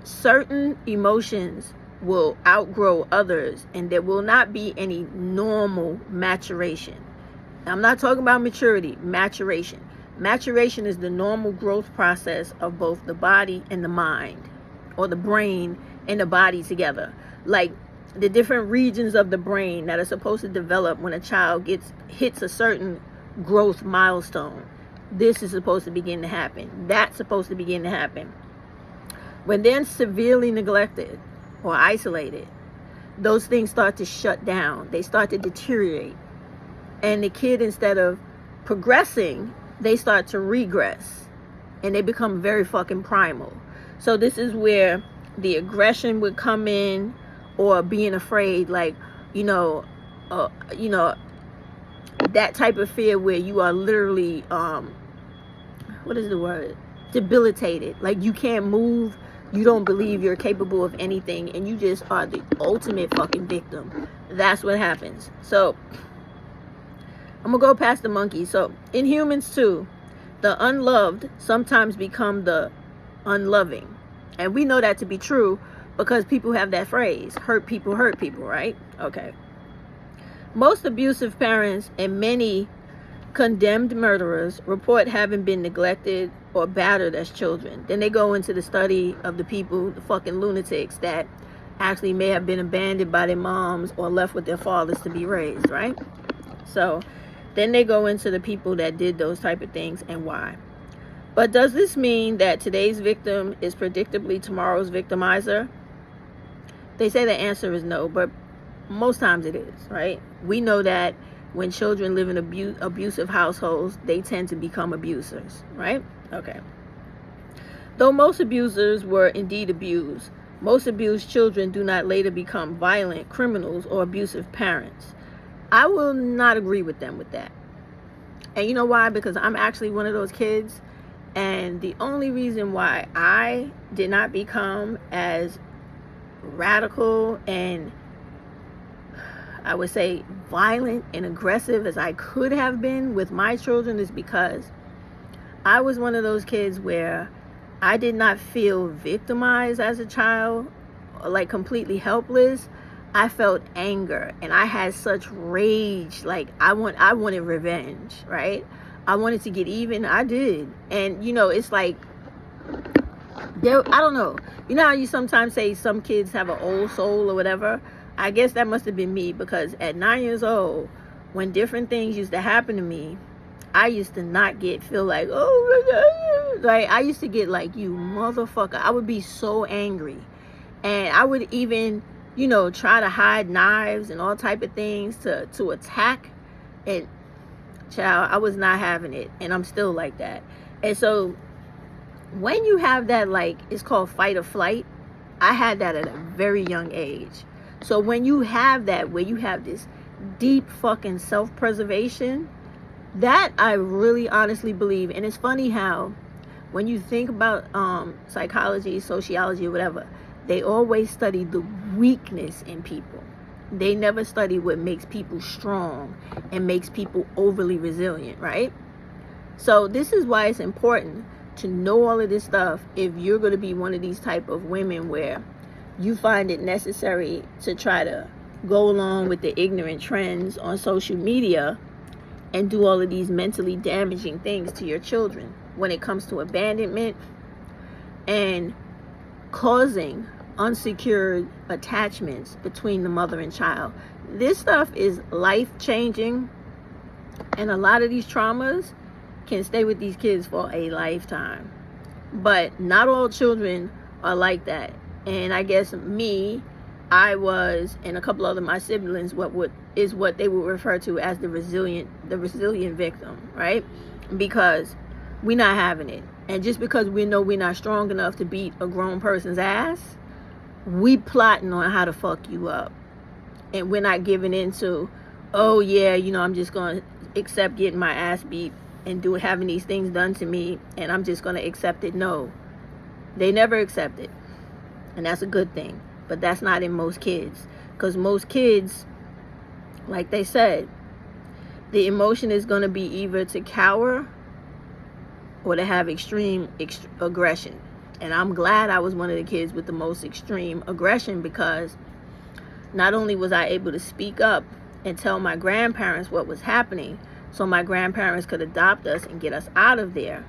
Speaker 1: certain emotions will outgrow others, and there will not be any normal maturation. I'm not talking about maturity, maturation. Maturation is the normal growth process of both the body and the mind, or the brain and the body together. Like the different regions of the brain that are supposed to develop when a child hits a certain growth milestone. This is supposed to begin to happen. That's supposed to begin to happen. When they're severely neglected or isolated, those things start to shut down. They start to deteriorate. And the kid, instead of progressing, they start to regress. And they become very fucking primal. So this is where the aggression would come in, or being afraid, like, that type of fear where you are literally, what is the word? Debilitated. Like, you can't move. You don't believe you're capable of anything, and you just are the ultimate fucking victim. That's what happens. So I'm gonna go past the monkey. So in humans too, the unloved sometimes become the unloving. And we know that to be true because people have that phrase, hurt people, right? Okay. Most abusive parents and many condemned murderers report having been neglected or battered as children. Then they go into the study of the people, the fucking lunatics that actually may have been abandoned by their moms or left with their fathers to be raised, right? So then they go into the people that did those type of things and why. But does this mean that today's victim is predictably tomorrow's victimizer? They say the answer is no, but most times it is, right? We know that when children live in abusive households, they tend to become abusers, right? Okay. Though most abusers were indeed abused, most abused children do not later become violent criminals or abusive parents. I will not agree with them with that. And you know why? Because I'm actually one of those kids. And the only reason why I did not become as radical and, I would say, violent and aggressive as I could have been with my children is because I was one of those kids where I did not feel victimized as a child, like completely helpless. I felt anger and I had such rage. Like I wanted revenge, right? I wanted to get even. I did. And it's like, I don't know. You know how you sometimes say some kids have an old soul or whatever? I guess that must have been me, because at 9 years old, when different things used to happen to me, I used to not feel like, oh my God. Like, I used to get like, you motherfucker. I would be so angry. And I would even, try to hide knives and all type of things to attack. And child, I was not having it. And I'm still like that. And so when you have that, like, it's called fight or flight. I had that at a very young age. So when you have that, where you have this deep fucking self-preservation, that I really honestly believe. And it's funny how when you think about psychology, sociology, or whatever, they always study the weakness in people. They never study what makes people strong and makes people overly resilient, right? So this is why it's important to know all of this stuff if you're going to be one of these type of women where you find it necessary to try to go along with the ignorant trends on social media and do all of these mentally damaging things to your children when it comes to abandonment and causing unsecured attachments between the mother and child. This stuff is life-changing, and a lot of these traumas can stay with these kids for a lifetime. But not all children are like that. And I guess I was, and a couple other my siblings, what they would refer to as the resilient victim, right? Because we're not having it. And just because we know we're not strong enough to beat a grown person's ass, we plotting on how to fuck you up. And we're not giving into, oh yeah, I'm just going to accept getting my ass beat and having these things done to me, and I'm just going to accept it. No, they never accept it. And that's a good thing. But that's not in most kids. Because most kids, like they said, the emotion is going to be either to cower or to have extreme aggression. And I'm glad I was one of the kids with the most extreme aggression, because not only was I able to speak up and tell my grandparents what was happening so my grandparents could adopt us and get us out of there,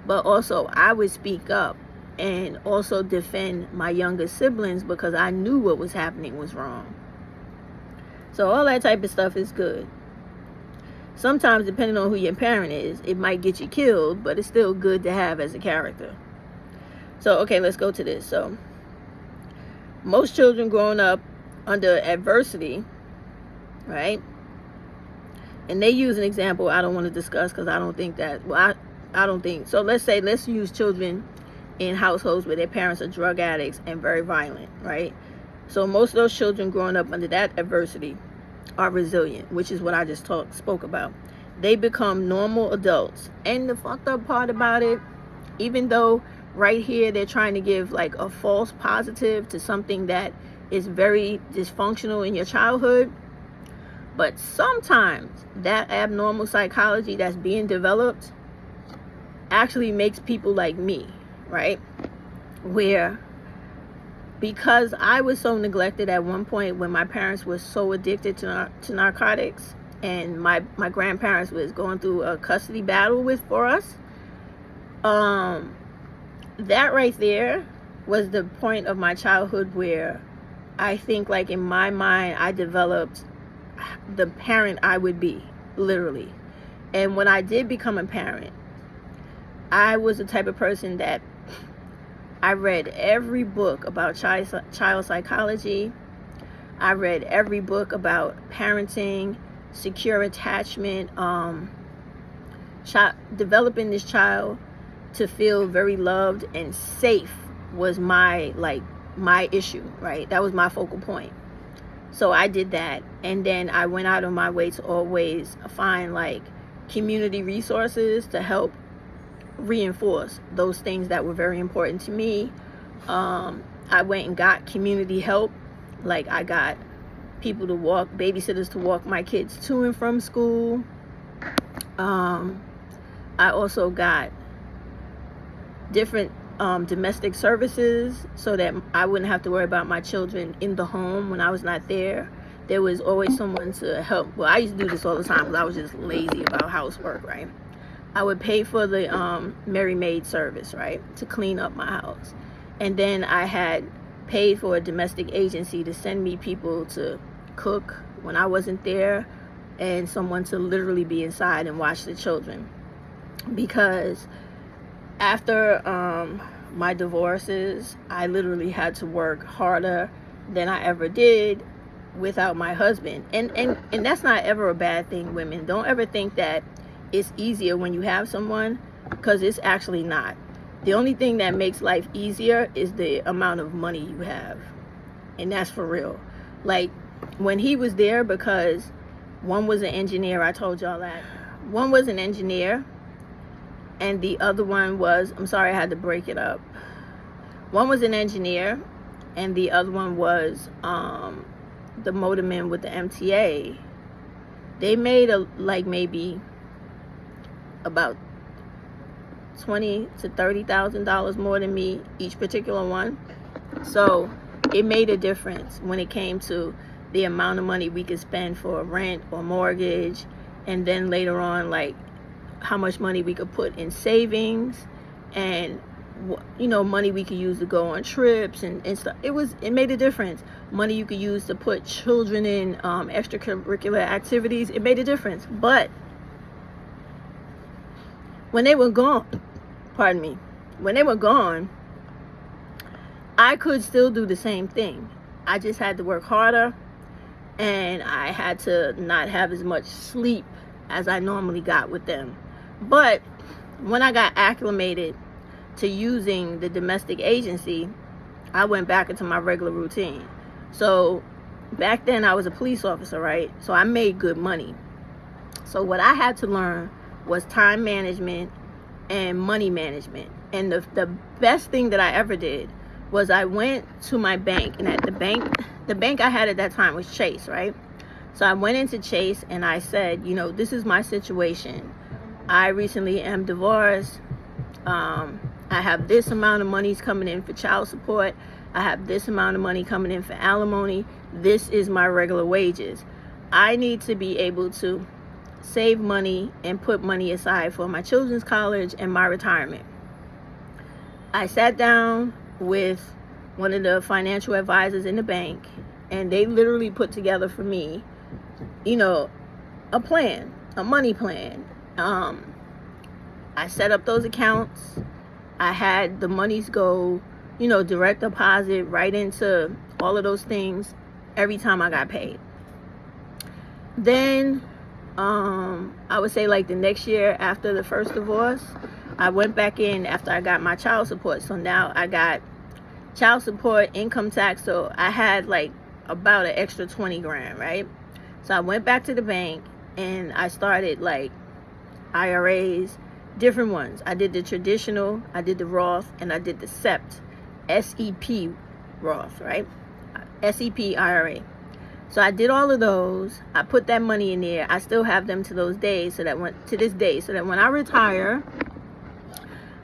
Speaker 1: but also I would speak up and also defend my younger siblings because I knew what was happening was wrong. So all that type of stuff is good. Sometimes, depending on who your parent is, it might get you killed, but it's still good to have as a character. So, okay, let's go to this. So, most children growing up under adversity, right? And they use an example I don't want to discuss because I don't think that, well, I don't think. So, let's use children in households where their parents are drug addicts and very violent, right? So, most of those children growing up under that adversity are resilient, which is what I just spoke about. They become normal adults. And the fucked up part about it, even though right here they're trying to give like a false positive to something that is very dysfunctional in your childhood, but sometimes that abnormal psychology that's being developed actually makes people like me, right? Where because I was so neglected at one point when my parents were so addicted to narcotics, and my grandparents was going through a custody battle for us, that right there was the point of my childhood where I think, like, in my mind, I developed the parent I would be, literally. And when I did become a parent, I was the type of person that I read every book about child psychology. I read every book about parenting, secure attachment, developing this child to feel very loved and safe was my issue, right? That was my focal point. So I did that, and then I went out of my way to always find like community resources to help reinforce those things that were very important to me. I went and got community help. Like, I got people to babysitters to walk my kids to and from school. I also got different domestic services so that I wouldn't have to worry about my children in the home when I was not there. There was always someone to help. Well, I used to do this all the time because I was just lazy about housework, right? I would pay for the Merry Maid service, right, to clean up my house. And then I had paid for a domestic agency to send me people to cook when I wasn't there, and someone to literally be inside and watch the children. Because after my divorces, I literally had to work harder than I ever did without my husband. And that's not ever a bad thing, women. Don't ever think that it's easier when you have someone, because it's actually not. The only thing that makes life easier is the amount of money you have. And that's for real. Like, when he was there, because one was an engineer, I told y'all that. One was an engineer, and the other one was, I'm sorry I had to break it up. One was an engineer, and the other one was the motorman with the MTA. They made maybe about $20,000 to $30,000 more than me, each particular one. So it made a difference when it came to the amount of money we could spend for rent or mortgage, and then later on, like, how much money we could put in savings, and money we could use to go on trips and stuff. It made a difference. Money you could use to put children in extracurricular activities. It made a difference. But when they were gone, I could still do the same thing. I just had to work harder, and I had to not have as much sleep as I normally got with them. But when I got acclimated to using the domestic agency, I went back into my regular routine. So back then I was a police officer, right? So I made good money. So what I had to learn was time management and money management. And the best thing that I ever did was I went to my bank, and at the bank I had at that time was Chase, right? So I went into Chase and I said, this is my situation. I recently am divorced. I have this amount of money coming in for child support. I have this amount of money coming in for alimony. This is my regular wages. I need to be able to save money and put money aside for my children's college and my retirement. I sat down with one of the financial advisors in the bank, and they literally put together for me, you know, a plan, a money plan. I set up those accounts. I had the monies go, you know, direct deposit right into all of those things every time I got paid. Then I would say like the next year after the first divorce, I went back in after I got my child support. So now I got child support, income tax. So I had like about an extra 20 grand, right? So I went back to the bank and I started like IRAs, different ones. I did the traditional, I did the Roth, and I did the SEP, SEP Roth, right? SEP IRA. So I did all of those. I put that money in there. I still have them to those days, so that to this day, so that when I retire,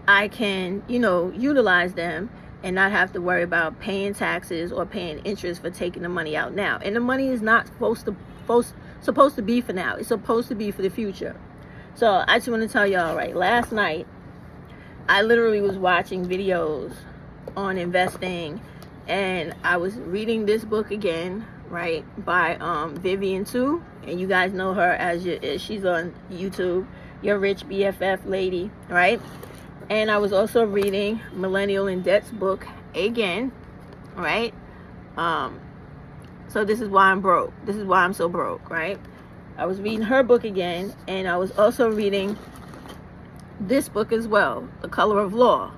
Speaker 1: I can, you know, utilize them and not have to worry about paying taxes or paying interest for taking the money out now. And the money is not supposed to be for now. It's supposed to be for the future. So I just want to tell y'all, right, last night I literally was watching videos on investing, and I was reading this book again, right, by Vivian Tu, and you guys know her as she's on YouTube, Your Rich BFF Lady, right? And I was also reading Millennial in Debt's book again, right? So this is why I'm broke. This is why I'm so broke, right? I was reading her book again, and I was also reading this book as well, The Color of Law.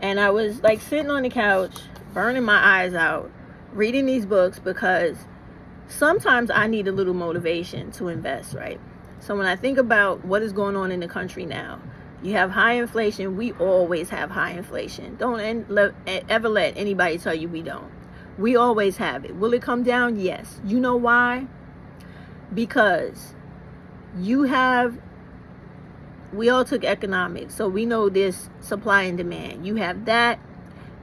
Speaker 1: And I was like sitting on the couch, burning my eyes out, reading these books, because sometimes I need a little motivation to invest, right? So when I think about what is going on in the country now, you have high inflation. We always have high inflation. Don't ever let anybody tell you we don't. We always have it. Will it come down? Yes. You know why? Because we all took economics, so we know this supply and demand. You have that,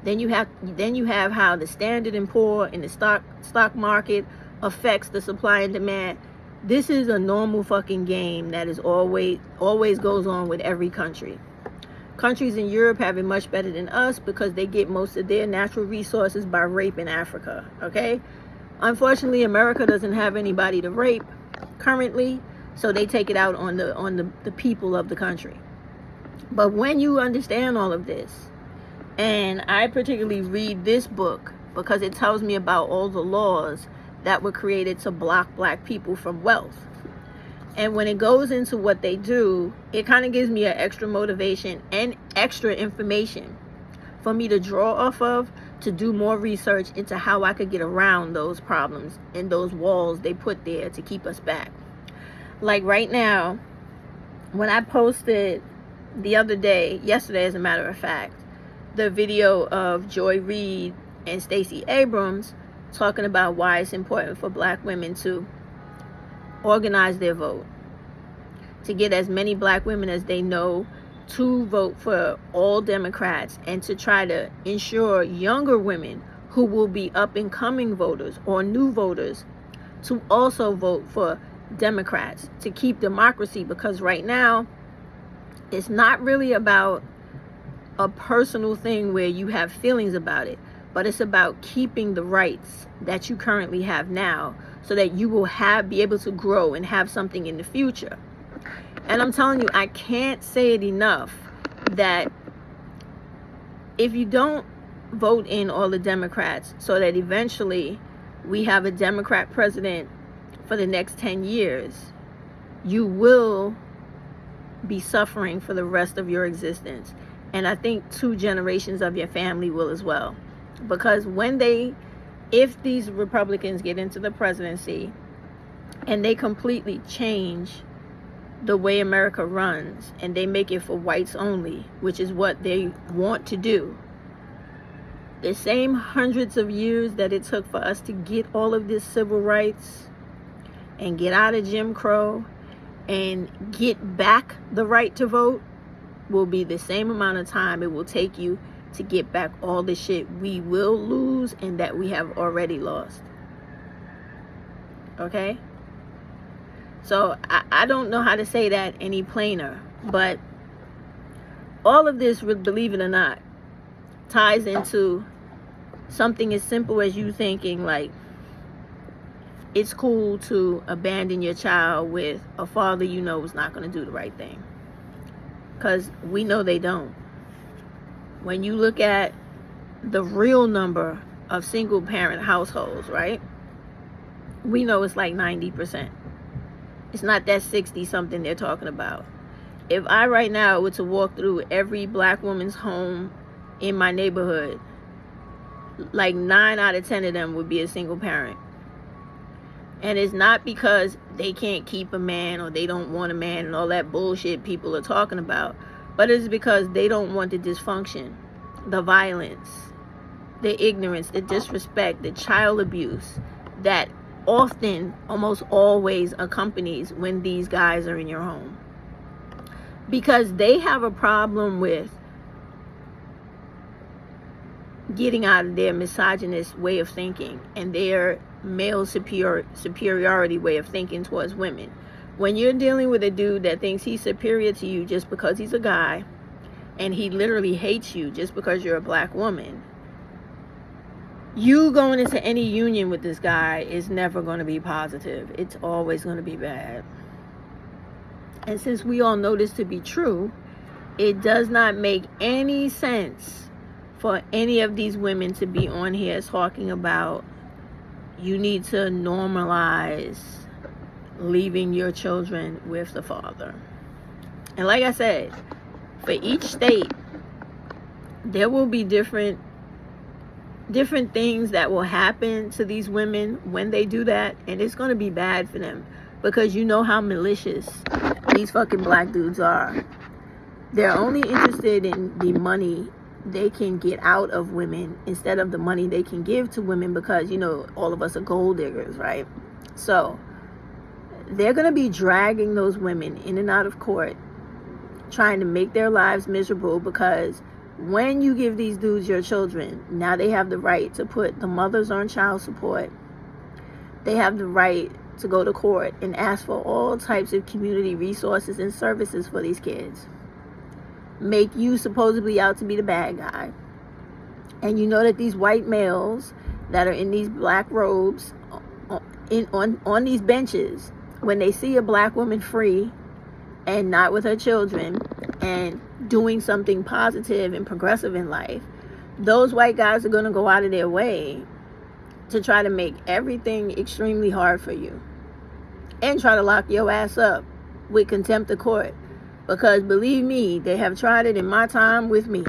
Speaker 1: then you have how the Standard and Poor in the stock market affects the supply and demand. This is a normal fucking game that is always goes on with every country. Countries in Europe have it much better than us because they get most of their natural resources by raping Africa, okay? Unfortunately, America doesn't have anybody to rape currently, so they take it out on the people of the country. But when you understand all of this, and I particularly read this book because it tells me about all the laws that were created to block black people from wealth. And when it goes into what they do, it kind of gives me an extra motivation and extra information for me to draw off of, to do more research into how I could get around those problems and those walls they put there to keep us back. Like right now, when I posted the other day, yesterday as a matter of fact, the video of Joy Reid and Stacey Abrams talking about why it's important for black women to organize their vote, to get as many black women as they know to vote for all Democrats, and to try to ensure younger women who will be up and coming voters or new voters to also vote for Democrats, to keep democracy. Because right now it's not really about a personal thing where you have feelings about it, but it's about keeping the rights that you currently have now, so that you will be able to grow and have something in the future. And I'm telling you, I can't say it enough that if you don't vote in all the Democrats so that eventually we have a Democrat president for the next 10 years, you will be suffering for the rest of your existence. And I think 2 generations of your family will as well. Because if these Republicans get into the presidency and they completely change the way America runs, and they make it for whites only, which is what they want to do, the same hundreds of years that it took for us to get all of this civil rights and get out of Jim Crow and get back the right to vote will be the same amount of time it will take you to get back all the shit we will lose and that we have already lost. Okay? So I don't know how to say that any plainer, but all of this, believe it or not, ties into something as simple as you thinking like it's cool to abandon your child with a father you know is not going to do the right thing. Because we know they don't. When you look at the real number of single parent households, right? We know it's like 90%. It's not that 60 something they're talking about. If I right now were to walk through every black woman's home in my neighborhood, like 9 out of 10 of them would be a single parent. And it's not because they can't keep a man or they don't want a man and all that bullshit people are talking about, but it's because they don't want the dysfunction, the violence, the ignorance, the disrespect, the child abuse that often, almost always accompanies when these guys are in your home. Because they have a problem with getting out of their misogynist way of thinking and their male superiority way of thinking towards women. When you're dealing with a dude that thinks he's superior to you just because he's a guy, and he literally hates you just because you're a black woman, you going into any union with this guy is never going to be positive. It's always going to be bad. And since we all know this to be true, it does not make any sense for any of these women to be on here talking about you need to normalize leaving your children with the father. And like I said, for each state, there will be different things that will happen to these women when they do that, and it's going to be bad for them because you know how malicious these fucking black dudes are. They're only interested in the money they can get out of women instead of the money they can give to women, because you know all of us are gold diggers, right? So they're going to be dragging those women in and out of court, trying to make their lives miserable, because when you give these dudes your children, now they have the right to put the mothers on child support. They have the right to go to court and ask for all types of community resources and services for these kids. Make you supposedly out to be the bad guy. And you know that these white males that are in these black robes on these benches, when they see a black woman free and not with her children and doing something positive and progressive in life, those white guys are going to go out of their way to try to make everything extremely hard for you and try to lock your ass up with contempt of court. Because believe me, they have tried it in my time with me.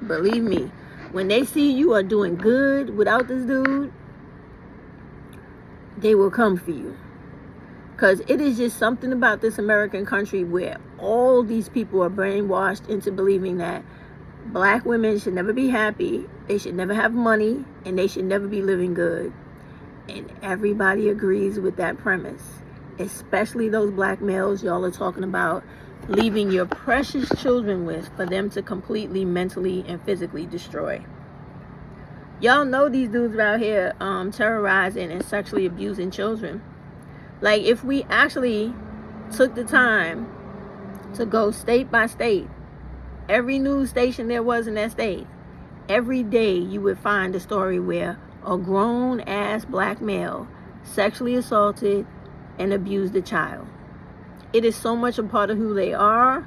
Speaker 1: Believe me, when they see you are doing good without this dude, they will come for you. Because it is just something about this American country where all these people are brainwashed into believing that black women should never be happy, they should never have money, and they should never be living good. And everybody agrees with that premise. Especially those black males y'all are talking about leaving your precious children with for them to completely mentally and physically destroy. Y'all know these dudes out here terrorizing and sexually abusing children. Like, if we actually took the time to go state by state, every news station there was in that state, every day you would find a story where a grown ass black male sexually assaulted and abused a child. It is so much a part of who they are,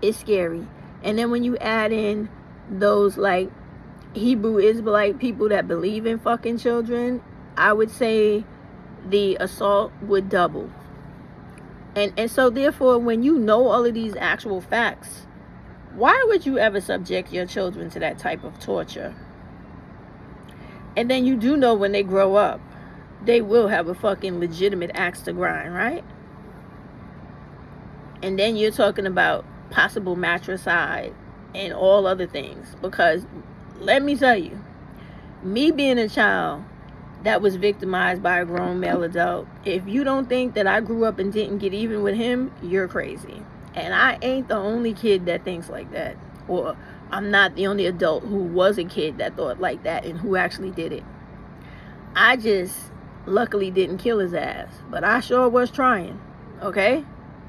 Speaker 1: it's scary. And then when you add in those like Hebrew Israelite people that believe in fucking children, I would say the assault would double. And so therefore, when you know all of these actual facts, why would you ever subject your children to that type of torture? And then you do know when they grow up, they will have a fucking legitimate axe to grind, right? And then you're talking about possible matricide and all other things. Because let me tell you, me being a child that was victimized by a grown male adult, if you don't think that I grew up and didn't get even with him, you're crazy. And I ain't the only kid that thinks like that. Or I'm not the only adult who was a kid that thought like that and who actually did it. I just luckily didn't kill his ass. But I sure was trying. Okay?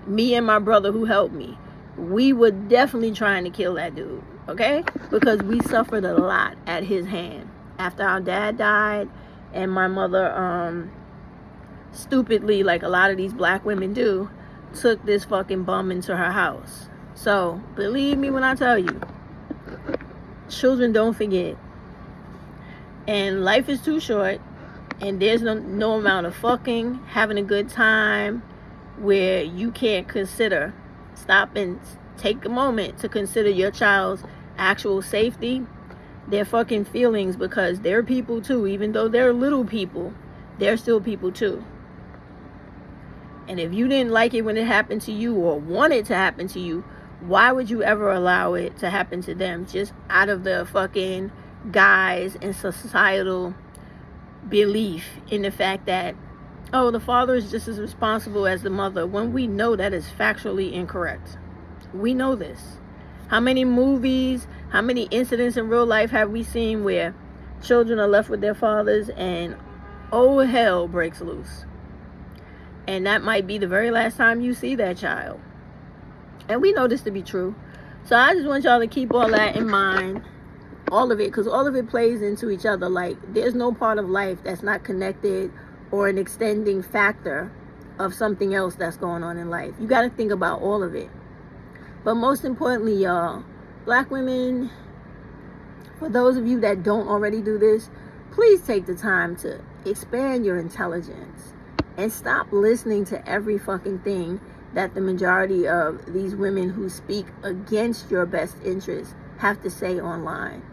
Speaker 1: Me and my brother who helped me, we were definitely trying to kill that dude. okay? Because we suffered a lot at his hand. After our dad died and my mother, stupidly, like a lot of these black women do, took this fucking bum into her house. So, believe me when I tell you, children don't forget. And life is too short, and there's no amount of fucking, having a good time, where you can't consider, stop and take a moment to consider your child's actual safety, their fucking feelings, because they're people too. Even though they're little people, they're still people too. And if you didn't like it when it happened to you or want it to happen to you, why would you ever allow it to happen to them? Just out of the fucking guise and societal belief in the fact that, oh, the father is just as responsible as the mother, when we know that is factually incorrect. We know this. How many movies, how many incidents in real life have we seen where children are left with their fathers and oh, hell breaks loose? And that might be the very last time you see that child. And we know this to be true. So I just want y'all to keep all that in mind. All of it, because all of it plays into each other. Like, there's no part of life that's not connected or an extending factor of something else that's going on in life. You got to think about all of it. But most importantly, y'all, black women, for those of you that don't already do this, please take the time to expand your intelligence and stop listening to every fucking thing that the majority of these women who speak against your best interests have to say online.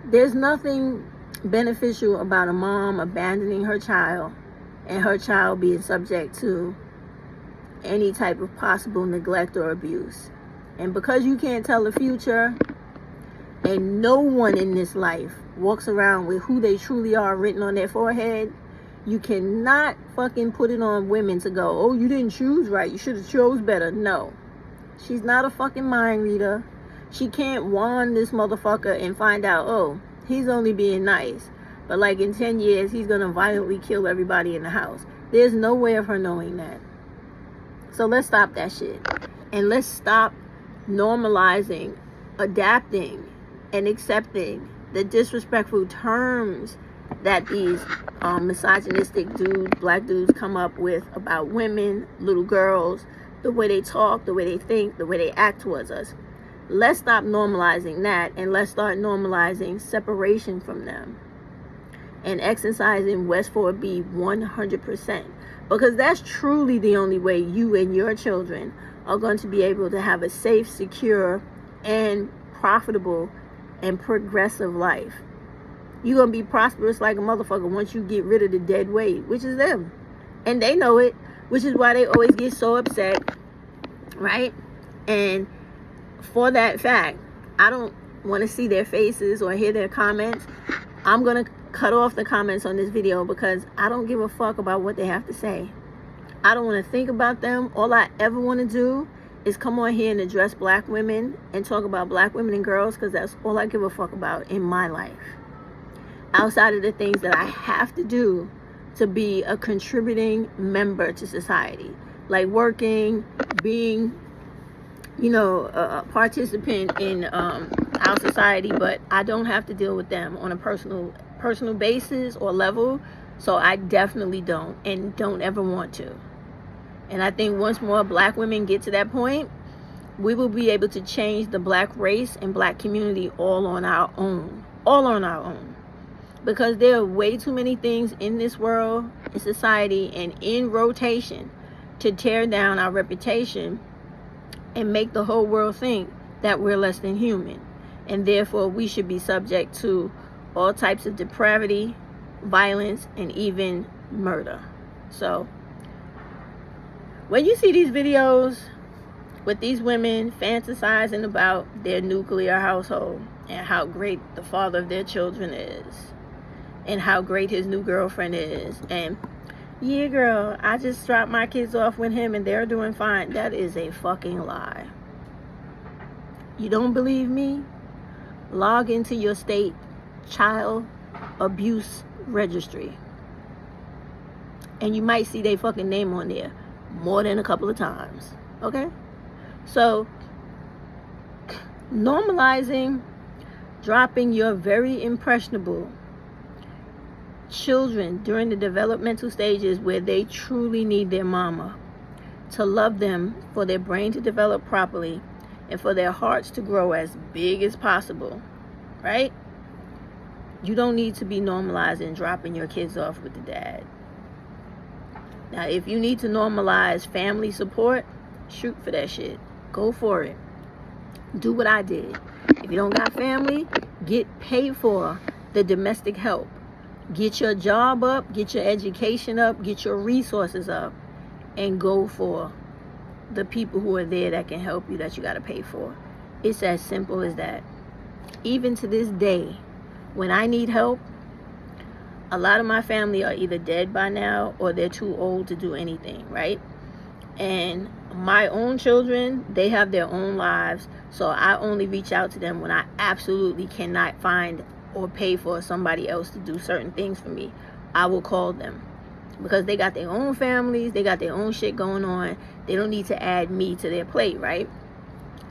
Speaker 1: There's nothing beneficial about a mom abandoning her child and her child being subject to any type of possible neglect or abuse. And because you can't tell the future, and no one in this life walks around with who they truly are written on their forehead, you cannot fucking put it on women to go, oh, you didn't choose right, you should have chose better. No. She's not a fucking mind reader. She can't warn this motherfucker and find out, oh, he's only being nice, but like in 10 years, he's going to violently kill everybody in the house. There's no way of her knowing that. So let's stop that shit. And let's stop normalizing, adapting, and accepting the disrespectful terms that these misogynistic dudes, black dudes, come up with about women, little girls, the way they talk, the way they think, the way they act towards us. Let's stop normalizing that, and let's start normalizing separation from them and exercising West 4B 100%, because that's truly the only way you and your children are going to be able to have a safe, secure, and profitable and progressive life. You're going to be prosperous like a motherfucker once you get rid of the dead weight, which is them. And they know it, which is why they always get so upset, right? And for that fact, I don't want to see their faces or hear their comments. I'm going to cut off the comments on this video because I don't give a fuck about what they have to say. I don't want to think about them. All I ever want to do is come on here and address black women and talk about black women and girls, because that's all I give a fuck about in my life. Outside of the things that I have to do to be a contributing member to society, like working, being, you know, a participant in our society, but I don't have to deal with them on a personal basis or level. So I definitely don't, and don't ever want to. And I think once more black women get to that point, we will be able to change the black race and black community all on our own. Because there are way too many things in this world, in society, and in rotation to tear down our reputation and make the whole world think that we're less than human. And therefore we should be subject to all types of depravity, violence, and even murder. So when you see these videos with these women fantasizing about their nuclear household and how great the father of their children is and how great his new girlfriend is, and yeah, girl, I just dropped my kids off with him and they're doing fine, that is a fucking lie. You don't believe me? Log into your state child abuse registry and you might see their fucking name on there more than a couple of times. Okay? So Normalizing dropping your very impressionable children during the developmental stages where they truly need their mama to love them, for their brain to develop properly, and for their hearts to grow as big as possible, right? You don't need to be normalizing dropping your kids off with the dad. Now, if you need to normalize family support, shoot for that shit. Go for it. Do what I did. If you don't got family, get paid for the domestic help. Get your job up, get your education up, get your resources up, and go for the people who are there that can help you, that you got to pay for. It's as simple as that. Even to this day, when I need help, a lot of my family are either dead by now or they're too old to do anything, right? And my own children, they have their own lives, so I only reach out to them when I absolutely cannot find or pay for somebody else to do certain things for me. I will call them because they got their own families, they got their own shit going on. They don't need to add me to their plate, right?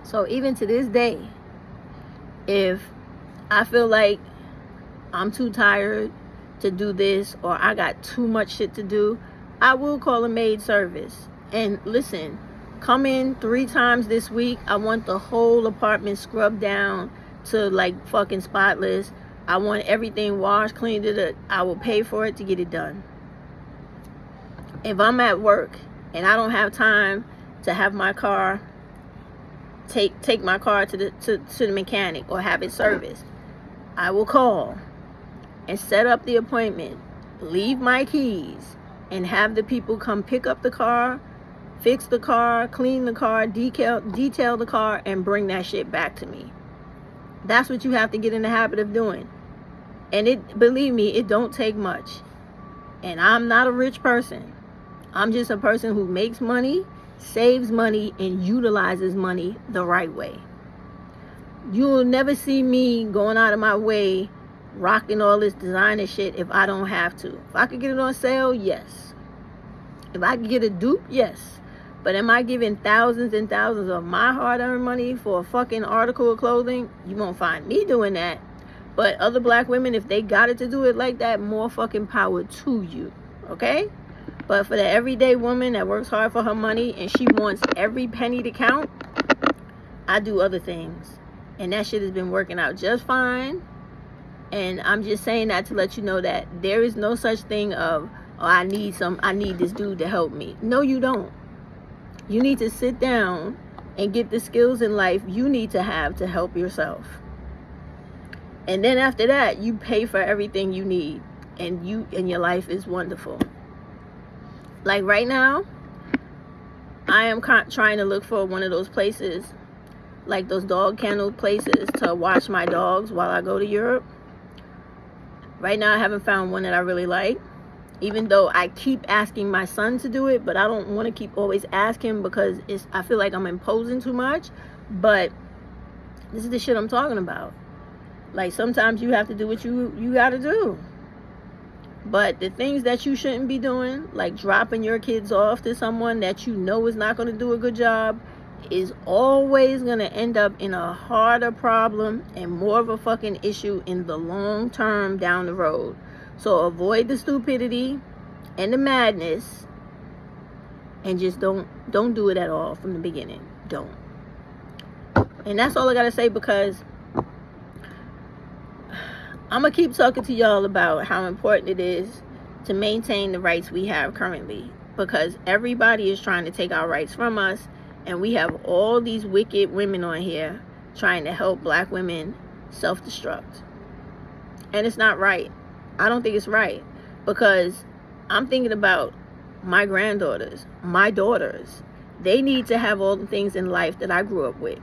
Speaker 1: So even to this day, if I feel like I'm too tired to do this or I got too much shit to do, I will call a maid service. And listen, come in 3 times this week. I want the whole apartment scrubbed down to like fucking spotless. I want everything washed, cleaned. I will pay for it to get it done. If I'm at work and I don't have time to have my car, take my car to the mechanic or have it serviced, I will call and set up the appointment, leave my keys, and have the people come pick up the car, fix the car, clean the car, detail the car, and bring that shit back to me. That's what you have to get in the habit of doing. And believe me, it don't take much. And I'm not a rich person. I'm just a person who makes money, saves money, and utilizes money the right way. You'll never see me going out of my way rocking all this designer shit if I don't have to. If I could get it on sale, yes. If I could get a dupe, yes. But am I giving thousands and thousands of my hard-earned money for a fucking article of clothing? You won't find me doing that. But other black women, if they got it to do it like that, more fucking power to you. Okay? But for the everyday woman that works hard for her money and she wants every penny to count, I do other things. And that shit has been working out just fine. And I'm just saying that to let you know that there is no such thing of, oh, I need this dude to help me. No, you don't. You need to sit down and get the skills in life you need to have to help yourself. And then after that, you pay for everything you need, and your life is wonderful. Like right now, I am trying to look for one of those places, like those dog kennel places, to watch my dogs while I go to Europe. Right now, I haven't found one that I really like, even though I keep asking my son to do it, but I don't want to keep always asking because I feel like I'm imposing too much. But this is the shit I'm talking about. Like, sometimes you have to do what you got to do. But the things that you shouldn't be doing, like dropping your kids off to someone that you know is not going to do a good job, is always going to end up in a harder problem and more of a fucking issue in the long term down the road. So avoid the stupidity and the madness, and just don't do it at all from the beginning. Don't. And that's all I got to say, because I'm going to keep talking to y'all about how important it is to maintain the rights we have currently, because everybody is trying to take our rights from us, and we have all these wicked women on here trying to help black women self-destruct. And it's not right. I don't think it's right, because I'm thinking about my granddaughters, my daughters. They need to have all the things in life that I grew up with.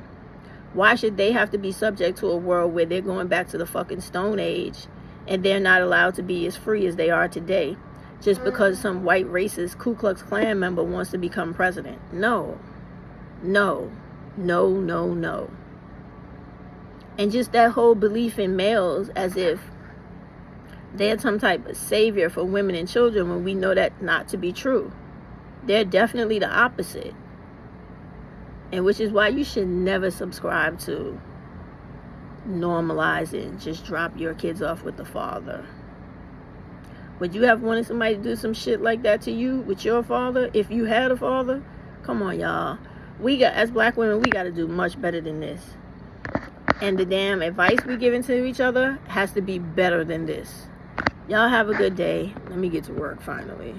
Speaker 1: Why should they have to be subject to a world where they're going back to the fucking Stone Age and they're not allowed to be as free as they are today just because some white racist Ku Klux Klan member wants to become president? No. No. No, no, no. And just that whole belief in males as if they're some type of savior for women and children, when we know that not to be true. They're definitely the opposite. And which is why you should never subscribe to normalizing just drop your kids off with the father. Would you have wanted somebody to do some shit like that to you with your father if you had a father? Come on, y'all. As black women, we got to do much better than this. And the damn advice we giving to each other has to be better than this. Y'all have a good day. Let me get to work finally.